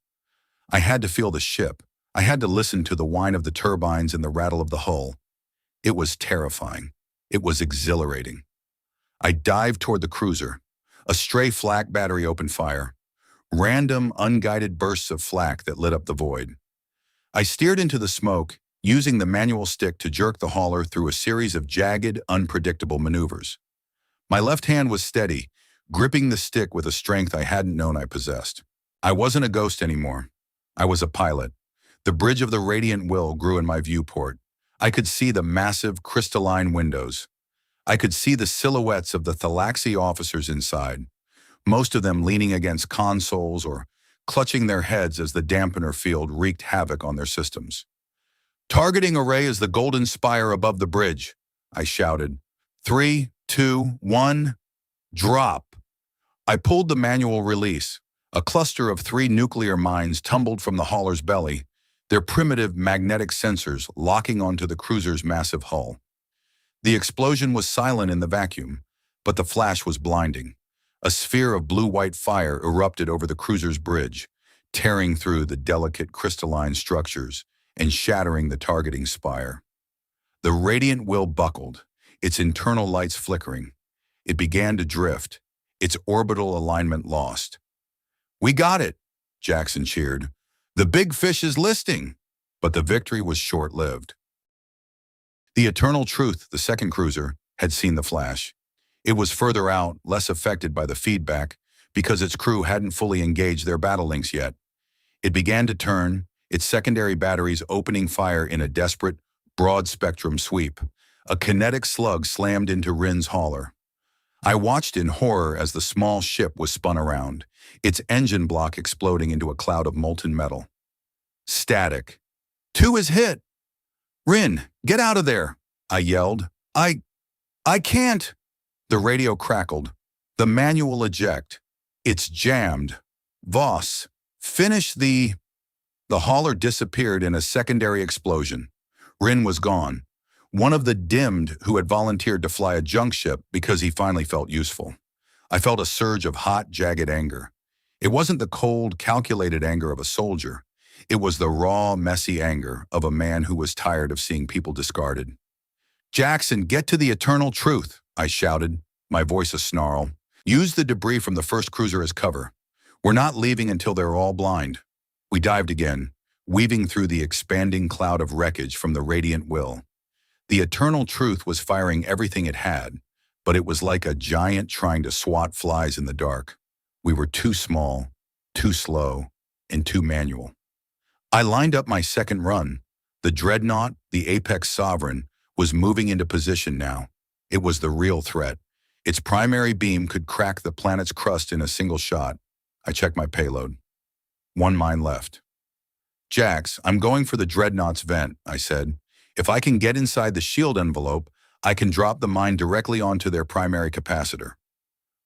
I had to feel the ship. I had to listen to the whine of the turbines and the rattle of the hull. It was terrifying. It was exhilarating. I dived toward the cruiser. A stray flak battery opened fire. Random, unguided bursts of flak that lit up the void. I steered into the smoke, using the manual stick to jerk the hauler through a series of jagged, unpredictable maneuvers. My left hand was steady, gripping the stick with a strength I hadn't known I possessed. I wasn't a ghost anymore. I was a pilot. The bridge of the Radiant Will grew in my viewport. I could see the massive, crystalline windows. I could see the silhouettes of the Thalaxi officers inside, most of them leaning against consoles or clutching their heads as the dampener field wreaked havoc on their systems. "Targeting array is the golden spire above the bridge," I shouted. 3, 2, 1, drop. I pulled the manual release. A cluster of 3 nuclear mines tumbled from the hauler's belly, their primitive magnetic sensors locking onto the cruiser's massive hull. The explosion was silent in the vacuum, but the flash was blinding. A sphere of blue-white fire erupted over the cruiser's bridge, tearing through the delicate crystalline structures and shattering the targeting spire. The Radiant Will buckled, its internal lights flickering. It began to drift, its orbital alignment lost. "We got it," Jackson cheered. "The big fish is listing." But the victory was short-lived. The Eternal Truth, the second cruiser, had seen the flash. It was further out, less affected by the feedback, because its crew hadn't fully engaged their battle links yet. It began to turn, its secondary batteries opening fire in a desperate, broad-spectrum sweep. A kinetic slug slammed into Rin's hauler. I watched in horror as the small ship was spun around, its engine block exploding into a cloud of molten metal. Static. "2 is hit! Rin, get out of there!" I yelled. I can't!" The radio crackled. "The manual eject. It's jammed. Voss, finish the..." The hauler disappeared in a secondary explosion. Rin was gone. One of the dimmed who had volunteered to fly a junk ship because he finally felt useful. I felt a surge of hot, jagged anger. It wasn't the cold, calculated anger of a soldier. It was the raw, messy anger of a man who was tired of seeing people discarded. "Jackson, get to the Eternal Truth," I shouted, my voice a snarl. "Use the debris from the first cruiser as cover. We're not leaving until they're all blind." We dived again, weaving through the expanding cloud of wreckage from the Radiant Will. The Eternal Truth was firing everything it had, but it was like a giant trying to swat flies in the dark. We were too small, too slow, and too manual. I lined up my second run. The dreadnought, the apex sovereign, was moving into position now. It was the real threat. Its primary beam could crack the planet's crust in a single shot. I checked my payload. 1 mine left. "Jax, I'm going for the dreadnought's vent," I said. "If I can get inside the shield envelope, I can drop the mine directly onto their primary capacitor."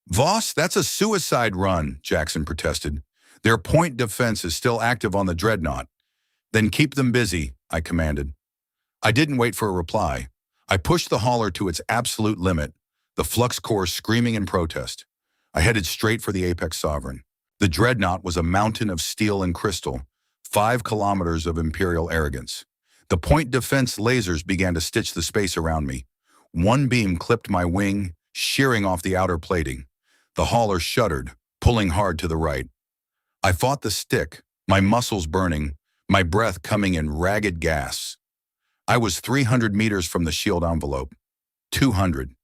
"Voss, that's a suicide run," Jackson protested. "Their point defense is still active on the dreadnought." "Then keep them busy," I commanded. I didn't wait for a reply. I pushed the hauler to its absolute limit, the flux core screaming in protest. I headed straight for the apex sovereign. The dreadnought was a mountain of steel and crystal, 5 kilometers of imperial arrogance. The point defense lasers began to stitch the space around me. One beam clipped my wing, shearing off the outer plating. The hauler shuddered, pulling hard to the right. I fought the stick, my muscles burning, my breath coming in ragged gasps. I was 300 meters from the shield envelope. 200.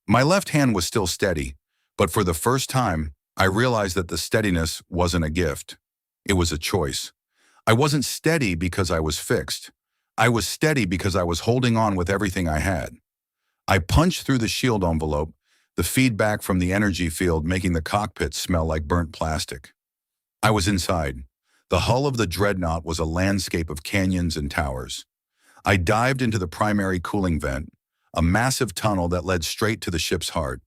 My left hand was still steady, but for the first time, I realized that the steadiness wasn't a gift. It was a choice. I wasn't steady because I was fixed. I was steady because I was holding on with everything I had. I punched through the shield envelope, the feedback from the energy field making the cockpit smell like burnt plastic. I was inside. The hull of the dreadnought was a landscape of canyons and towers. I dived into the primary cooling vent, a massive tunnel that led straight to the ship's heart.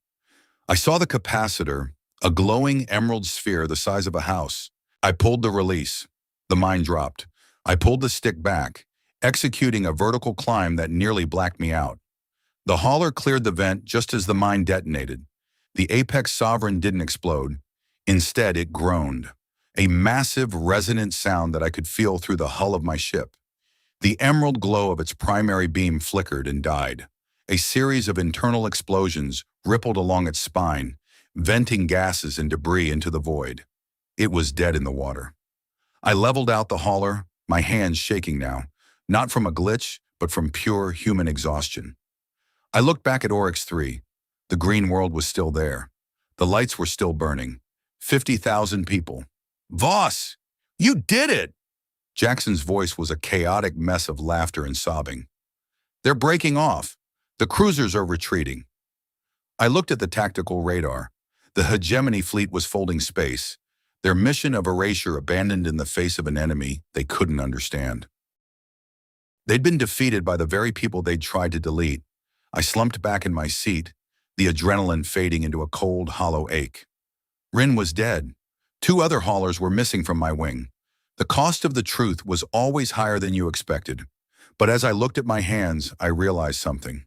I saw the capacitor, a glowing emerald sphere the size of a house. I pulled the release. The mine dropped. I pulled the stick back. executing a vertical climb that nearly blacked me out. The hauler cleared the vent just as the mine detonated. The apex sovereign didn't explode. Instead, it groaned, a massive, resonant sound that I could feel through the hull of my ship. The emerald glow of its primary beam flickered and died. A series of internal explosions rippled along its spine, venting gases and debris into the void. It was dead in the water. I leveled out the hauler, my hands shaking now, not from a glitch, but from pure human exhaustion. I looked back at Oryx 3. The green world was still there. The lights were still burning. 50,000 people. Voss, you did it! Jackson's voice was a chaotic mess of laughter and sobbing. They're breaking off. The cruisers are retreating. I looked at the tactical radar. The hegemony fleet was folding space, their mission of erasure abandoned in the face of an enemy they couldn't understand. They'd been defeated by the very people they'd tried to delete. I slumped back in my seat, the adrenaline fading into a cold, hollow ache. Rin was dead. 2 other haulers were missing from my wing. The cost of the truth was always higher than you expected. But as I looked at my hands, I realized something.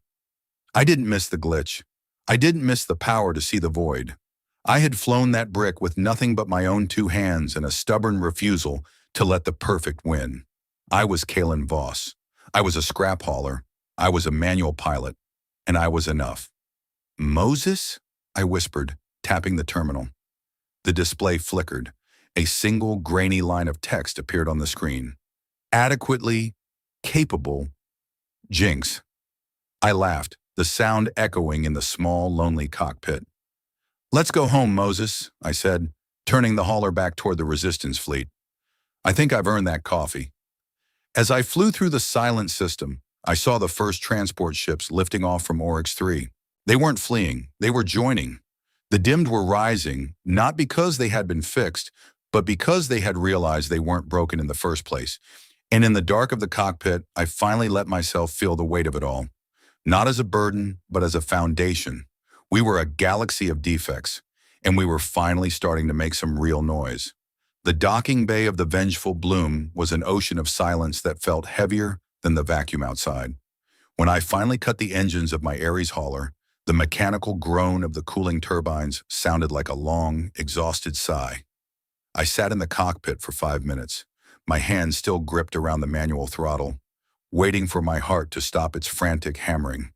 I didn't miss the glitch. I didn't miss the power to see the void. I had flown that brick with nothing but my own 2 hands and a stubborn refusal to let the perfect win. I was Kalen Voss. I was a scrap hauler. I was a manual pilot. And I was enough. Moses? I whispered, tapping the terminal. The display flickered. A single grainy line of text appeared on the screen. Adequately capable Jinx. I laughed, the sound echoing in the small, lonely cockpit. Let's go home, Moses, I said, turning the hauler back toward the resistance fleet. I think I've earned that coffee. As I flew through the silent system, I saw the first transport ships lifting off from Oryx 3. They weren't fleeing, they were joining. The dimmed were rising, not because they had been fixed, but because they had realized they weren't broken in the first place. And in the dark of the cockpit, I finally let myself feel the weight of it all. Not as a burden, but as a foundation. We were a galaxy of defects, and we were finally starting to make some real noise. The docking bay of the Vengeful Bloom was an ocean of silence that felt heavier than the vacuum outside. When I finally cut the engines of my Ares hauler, the mechanical groan of the cooling turbines sounded like a long, exhausted sigh. I sat in the cockpit for 5 minutes, my hands still gripped around the manual throttle, waiting for my heart to stop its frantic hammering.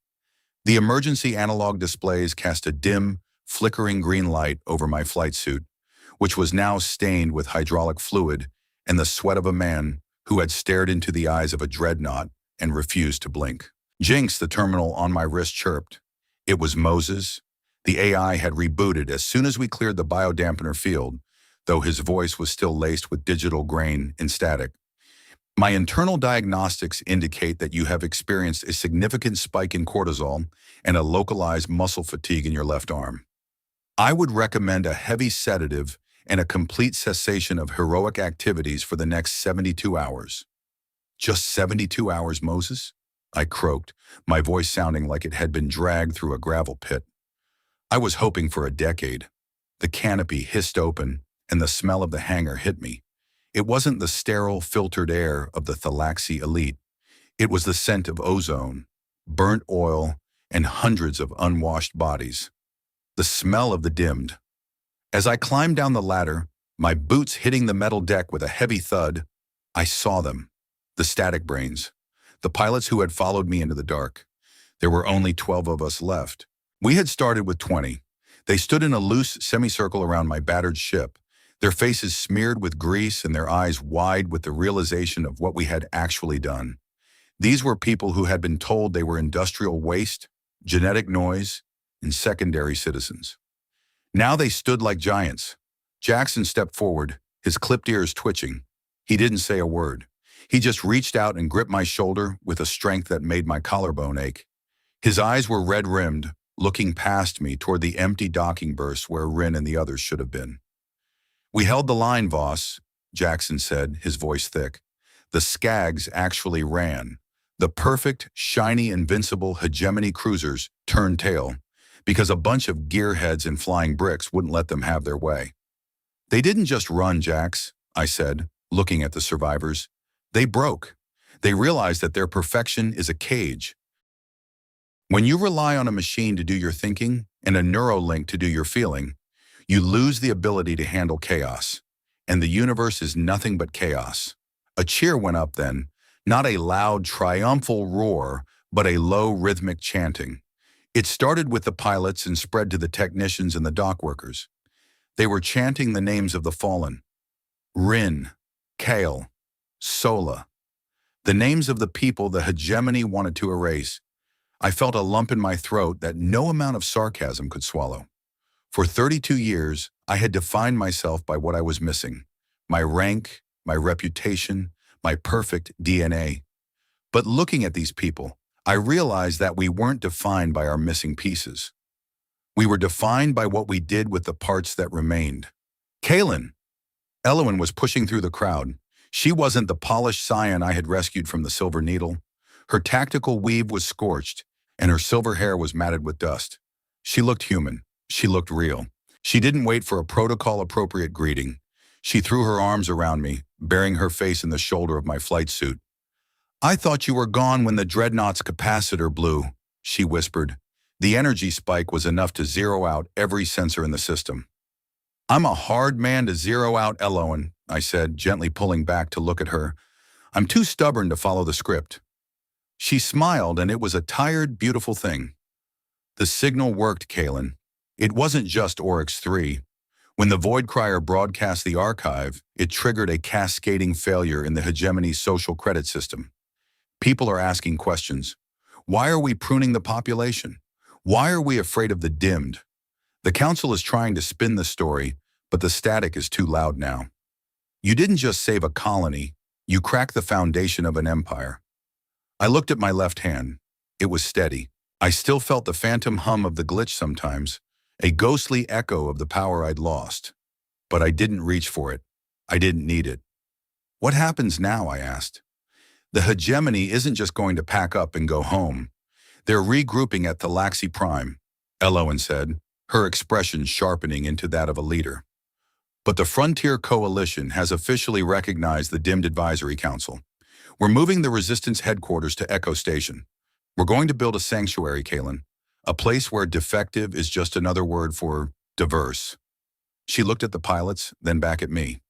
The emergency analog displays cast a dim, flickering green light over my flight suit, which was now stained with hydraulic fluid and the sweat of a man who had stared into the eyes of a dreadnought and refused to blink. Jinx, the terminal on my wrist, chirped. It was Moses. The AI had rebooted as soon as we cleared the biodampener field, though his voice was still laced with digital grain and static. My internal diagnostics indicate that you have experienced a significant spike in cortisol and a localized muscle fatigue in your left arm. I would recommend a heavy sedative and a complete cessation of heroic activities for the next 72 hours. Just 72 hours, Moses? I croaked, my voice sounding like it had been dragged through a gravel pit. I was hoping for a decade. The canopy hissed open, and the smell of the hangar hit me. It wasn't the sterile, filtered air of the Thalaxi elite. It was the scent of ozone, burnt oil, and hundreds of unwashed bodies. The smell of the dimmed. As I climbed down the ladder, my boots hitting the metal deck with a heavy thud, I saw them, the static brains, the pilots who had followed me into the dark. There were only 12 of us left. We had started with 20. They stood in a loose semicircle around my battered ship, their faces smeared with grease and their eyes wide with the realization of what we had actually done. These were people who had been told they were industrial waste, genetic noise, and secondary citizens. Now they stood like giants. Jackson stepped forward, his clipped ears twitching. He didn't say a word. He just reached out and gripped my shoulder with a strength that made my collarbone ache. His eyes were red-rimmed, looking past me toward the empty docking berths where Rin and the others should have been. We held the line, Voss, Jackson said, his voice thick. The Skags actually ran. The perfect, shiny, invincible hegemony cruisers turned tail because a bunch of gearheads and flying bricks wouldn't let them have their way. They didn't just run, Jax, I said, looking at the survivors. They broke. They realize that their perfection is a cage. When you rely on a machine to do your thinking and a neuralink to do your feeling, you lose the ability to handle chaos. And the universe is nothing but chaos. A cheer went up then, not a loud, triumphal roar, but a low, rhythmic chanting. It started with the pilots and spread to the technicians and the dock workers. They were chanting the names of the fallen. Rin, Kale, Sola. The names of the people the hegemony wanted to erase. I felt a lump in my throat that no amount of sarcasm could swallow. For 32 years, I had defined myself by what I was missing. My rank, my reputation, my perfect DNA. But looking at these people, I realized that we weren't defined by our missing pieces. We were defined by what we did with the parts that remained. Kaylin! Elowen was pushing through the crowd. She wasn't the polished scion I had rescued from the Silver Needle. Her tactical weave was scorched, and her silver hair was matted with dust. She looked human. She looked real. She didn't wait for a protocol-appropriate greeting. She threw her arms around me, burying her face in the shoulder of my flight suit. "I thought you were gone when the Dreadnought's capacitor blew," she whispered. The energy spike was enough to zero out every sensor in the system. "I'm a hard man to zero out, Elowen," I said, gently pulling back to look at her. "I'm too stubborn to follow the script." She smiled, and it was a tired, beautiful thing. The signal worked, Kaylin. It wasn't just Oryx 3. When the Void Crier broadcast the archive, it triggered a cascading failure in the hegemony's social credit system. People are asking questions. Why are we pruning the population? Why are we afraid of the dimmed? The council is trying to spin the story, but the static is too loud now. You didn't just save a colony, you cracked the foundation of an empire. I looked at my left hand. It was steady. I still felt the phantom hum of the glitch sometimes, a ghostly echo of the power I'd lost. But I didn't reach for it. I didn't need it. "What happens now?" I asked. "The hegemony isn't just going to pack up and go home. They're regrouping at Thalaxi Prime," Elowen said, her expression sharpening into that of a leader. "But the Frontier Coalition has officially recognized the Dimmed Advisory Council. We're moving the Resistance headquarters to Echo Station. We're going to build a sanctuary, Kaylin, a place where defective is just another word for diverse." She looked at the pilots, then back at me.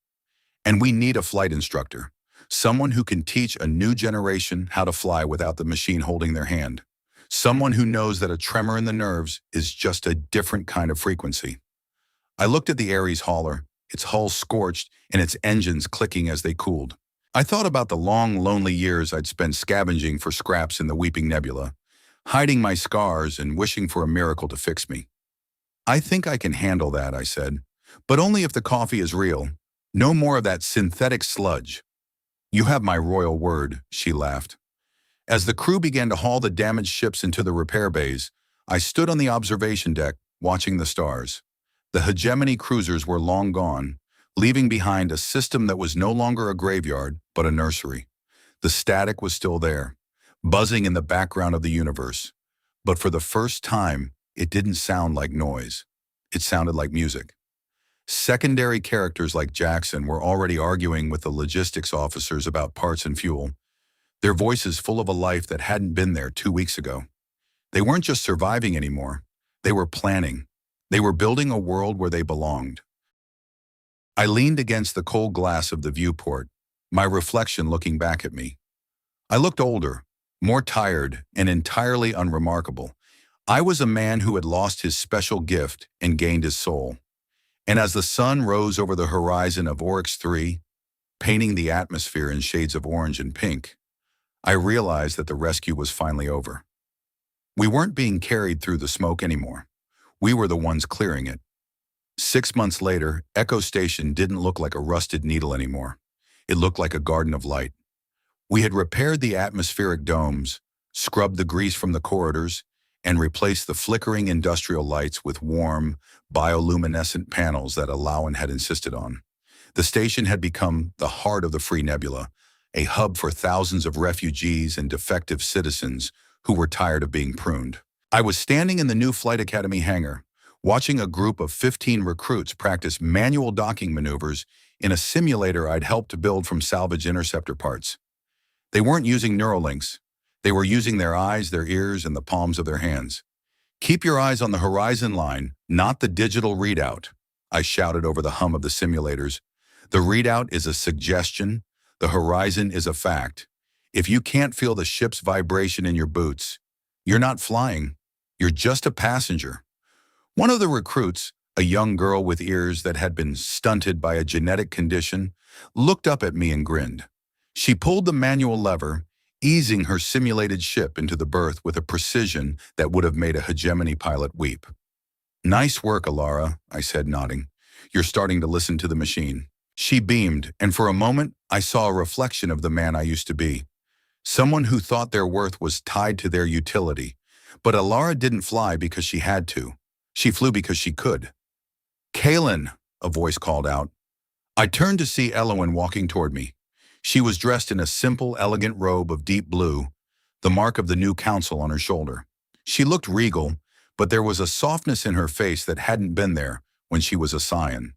"And we need a flight instructor, someone who can teach a new generation how to fly without the machine holding their hand. Someone who knows that a tremor in the nerves is just a different kind of frequency." I looked at the Ares hauler, its hull scorched and its engines clicking as they cooled. I thought about the long, lonely years I'd spent scavenging for scraps in the Weeping Nebula, hiding my scars and wishing for a miracle to fix me. "I think I can handle that," I said, "but only if the coffee is real. No more of that synthetic sludge." "You have my royal word," she laughed. As the crew began to haul the damaged ships into the repair bays, I stood on the observation deck, watching the stars. The hegemony cruisers were long gone, leaving behind a system that was no longer a graveyard, but a nursery. The static was still there, buzzing in the background of the universe. But for the first time, it didn't sound like noise. It sounded like music. Secondary characters like Jackson were already arguing with the logistics officers about parts and fuel, their voices full of a life that hadn't been there 2 weeks ago. They weren't just surviving anymore. They were planning. They were building a world where they belonged. I leaned against the cold glass of the viewport, my reflection looking back at me. I looked older, more tired, and entirely unremarkable. I was a man who had lost his special gift and gained his soul. And as the sun rose over the horizon of Oryx 3, painting the atmosphere in shades of orange and pink, I realized that the rescue was finally over. We weren't being carried through the smoke anymore. We were the ones clearing it. 6 months later, Echo Station didn't look like a rusted needle anymore. It looked like a garden of light. We had repaired the atmospheric domes, scrubbed the grease from the corridors, and replaced the flickering industrial lights with warm, bioluminescent panels that Alawan had insisted on. The station had become the heart of the Free Nebula, a hub for thousands of refugees and defective citizens who were tired of being pruned. I was standing in the new Flight Academy hangar, watching a group of 15 recruits practice manual docking maneuvers in a simulator I'd helped to build from salvage interceptor parts. They weren't using Neuralinks. They were using their eyes, their ears, and the palms of their hands. Keep your eyes on the horizon line, not the digital readout, I shouted over the hum of the simulators. The readout is a suggestion. The horizon is a fact. If you can't feel the ship's vibration in your boots, you're not flying. You're just a passenger. One of the recruits, a young girl with ears that had been stunted by a genetic condition, looked up at me and grinned. She pulled the manual lever, easing her simulated ship into the berth with a precision that would have made a hegemony pilot weep. Nice work, Alara, I said, nodding. You're starting to listen to the machine. She beamed, and for a moment, I saw a reflection of the man I used to be. Someone who thought their worth was tied to their utility. But Alara didn't fly because she had to. She flew because she could. Kaylin, a voice called out. I turned to see Elowen walking toward me. She was dressed in a simple, elegant robe of deep blue, the mark of the new council on her shoulder. She looked regal, but there was a softness in her face that hadn't been there when she was a scion.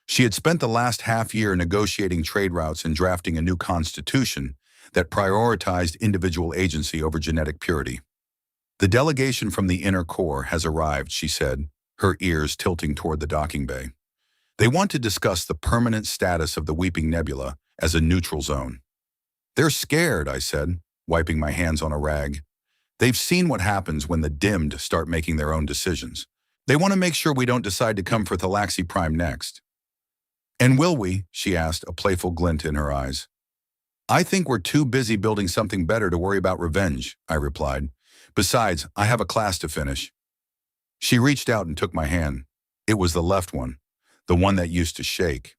She had spent the last half year negotiating trade routes and drafting a new constitution that prioritized individual agency over genetic purity. The delegation from the inner core has arrived, she said, her ears tilting toward the docking bay. They want to discuss the permanent status of the Weeping Nebula as a neutral zone. They're scared, I said, wiping my hands on a rag. They've seen what happens when the dimmed start making their own decisions. They want to make sure we don't decide to come for Thalaxi Prime next. And will we? She asked, a playful glint in her eyes. I think we're too busy building something better to worry about revenge, I replied. Besides, I have a class to finish. She reached out and took my hand. It was the left one, the one that used to shake.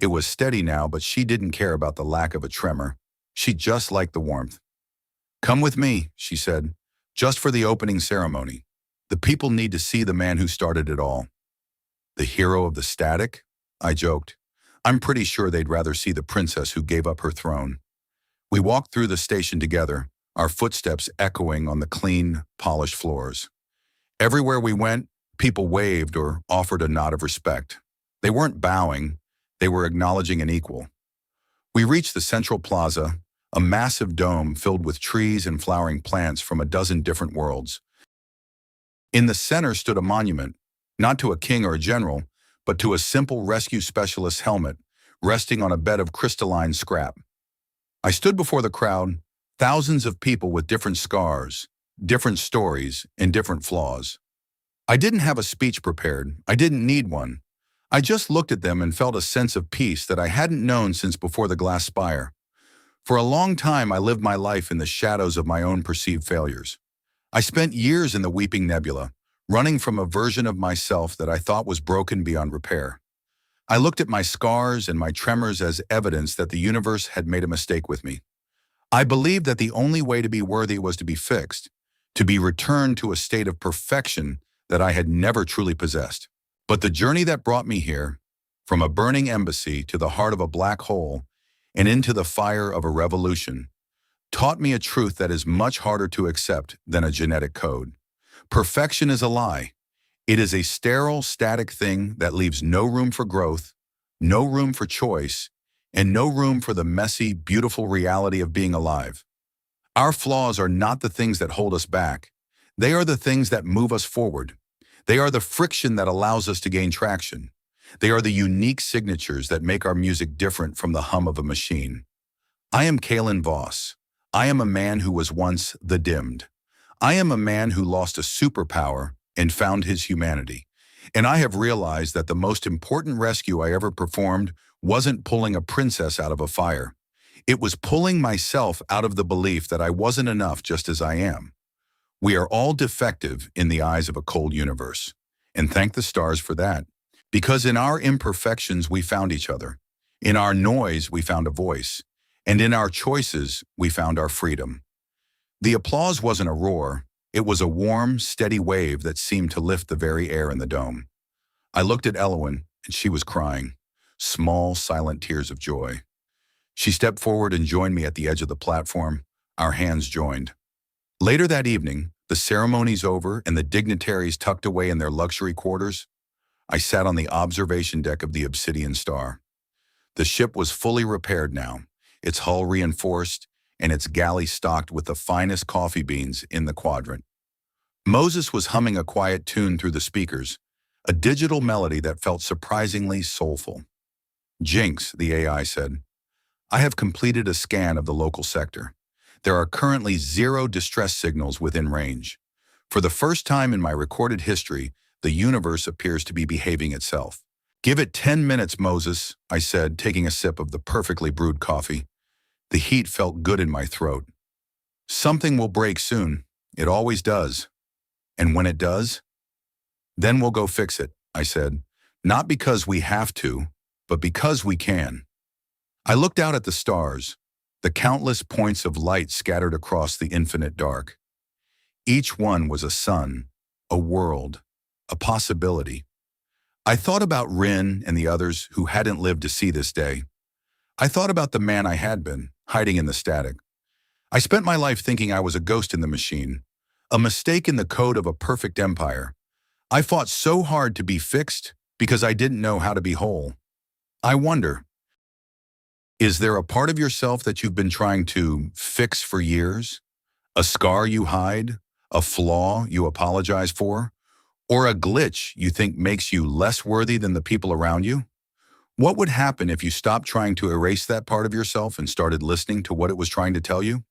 It was steady now, but she didn't care about the lack of a tremor. She just liked the warmth. Come with me, she said, just for the opening ceremony. The people need to see the man who started it all. The hero of the static? I joked. I'm pretty sure they'd rather see the princess who gave up her throne. We walked through the station together, our footsteps echoing on the clean, polished floors. Everywhere we went, people waved or offered a nod of respect. They weren't bowing, they were acknowledging an equal. We reached the central plaza, a massive dome filled with trees and flowering plants from a dozen different worlds. In the center stood a monument, not to a king or a general, but to a simple rescue specialist's helmet, resting on a bed of crystalline scrap. I stood before the crowd, thousands of people with different scars, different stories, and different flaws. I didn't have a speech prepared. I didn't need one. I just looked at them and felt a sense of peace that I hadn't known since before the glass spire. For a long time, I lived my life in the shadows of my own perceived failures. I spent years in the Weeping Nebula, running from a version of myself that I thought was broken beyond repair. I looked at my scars and my tremors as evidence that the universe had made a mistake with me. I believed that the only way to be worthy was to be fixed, to be returned to a state of perfection that I had never truly possessed. But the journey that brought me here, from a burning embassy to the heart of a black hole and into the fire of a revolution, taught me a truth that is much harder to accept than a genetic code. Perfection is a lie. It is a sterile, static thing that leaves no room for growth, no room for choice, and no room for the messy, beautiful reality of being alive. Our flaws are not the things that hold us back. They are the things that move us forward. They are the friction that allows us to gain traction. They are the unique signatures that make our music different from the hum of a machine. I am Kalen Voss. I am a man who was once the dimmed. I am a man who lost a superpower and found his humanity. And I have realized that the most important rescue I ever performed wasn't pulling a princess out of a fire. It was pulling myself out of the belief that I wasn't enough just as I am. We are all defective in the eyes of a cold universe. And thank the stars for that. Because in our imperfections, we found each other. In our noise, we found a voice. And in our choices, we found our freedom. The applause wasn't a roar. It was a warm, steady wave that seemed to lift the very air in the dome. I looked at Elowen, and she was crying. Small, silent tears of joy. She stepped forward and joined me at the edge of the platform. Our hands joined. Later that evening, the ceremonies over and the dignitaries tucked away in their luxury quarters, I sat on the observation deck of the Obsidian Star. The ship was fully repaired now, its hull reinforced, and its galley stocked with the finest coffee beans in the quadrant. Moses was humming a quiet tune through the speakers, a digital melody that felt surprisingly soulful. Jinx, the AI said, I have completed a scan of the local sector. There are currently 0 distress signals within range. For the first time in my recorded history, the universe appears to be behaving itself. Give it 10 minutes, Moses, I said, taking a sip of the perfectly brewed coffee. The heat felt good in my throat. Something will break soon. It always does. And when it does, then we'll go fix it, I said, not because we have to, but because we can. I looked out at the stars, the countless points of light scattered across the infinite dark. Each one was a sun, a world, a possibility. I thought about Rin and the others who hadn't lived to see this day. I thought about the man I had been, hiding in the static. I spent my life thinking I was a ghost in the machine, a mistake in the code of a perfect empire. I fought so hard to be fixed because I didn't know how to be whole. I wonder, is there a part of yourself that you've been trying to fix for years? A scar you hide? A flaw you apologize for? Or a glitch you think makes you less worthy than the people around you? What would happen if you stopped trying to erase that part of yourself and started listening to what it was trying to tell you?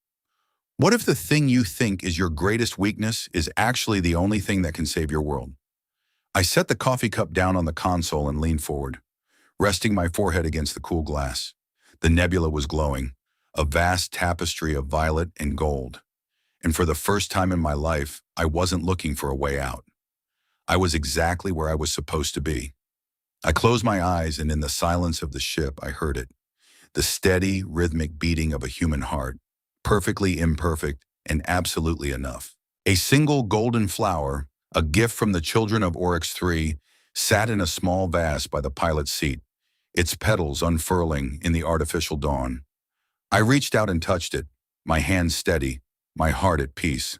What if the thing you think is your greatest weakness is actually the only thing that can save your world? I set the coffee cup down on the console and leaned forward, resting my forehead against the cool glass. The nebula was glowing, a vast tapestry of violet and gold. And for the first time in my life, I wasn't looking for a way out. I was exactly where I was supposed to be. I closed my eyes, and in the silence of the ship, I heard it. The steady, rhythmic beating of a human heart, perfectly imperfect and absolutely enough. A single golden flower, a gift from the children of Oryx III, sat in a small vase by the pilot's seat, its petals unfurling in the artificial dawn. I reached out and touched it, my hand steady, my heart at peace.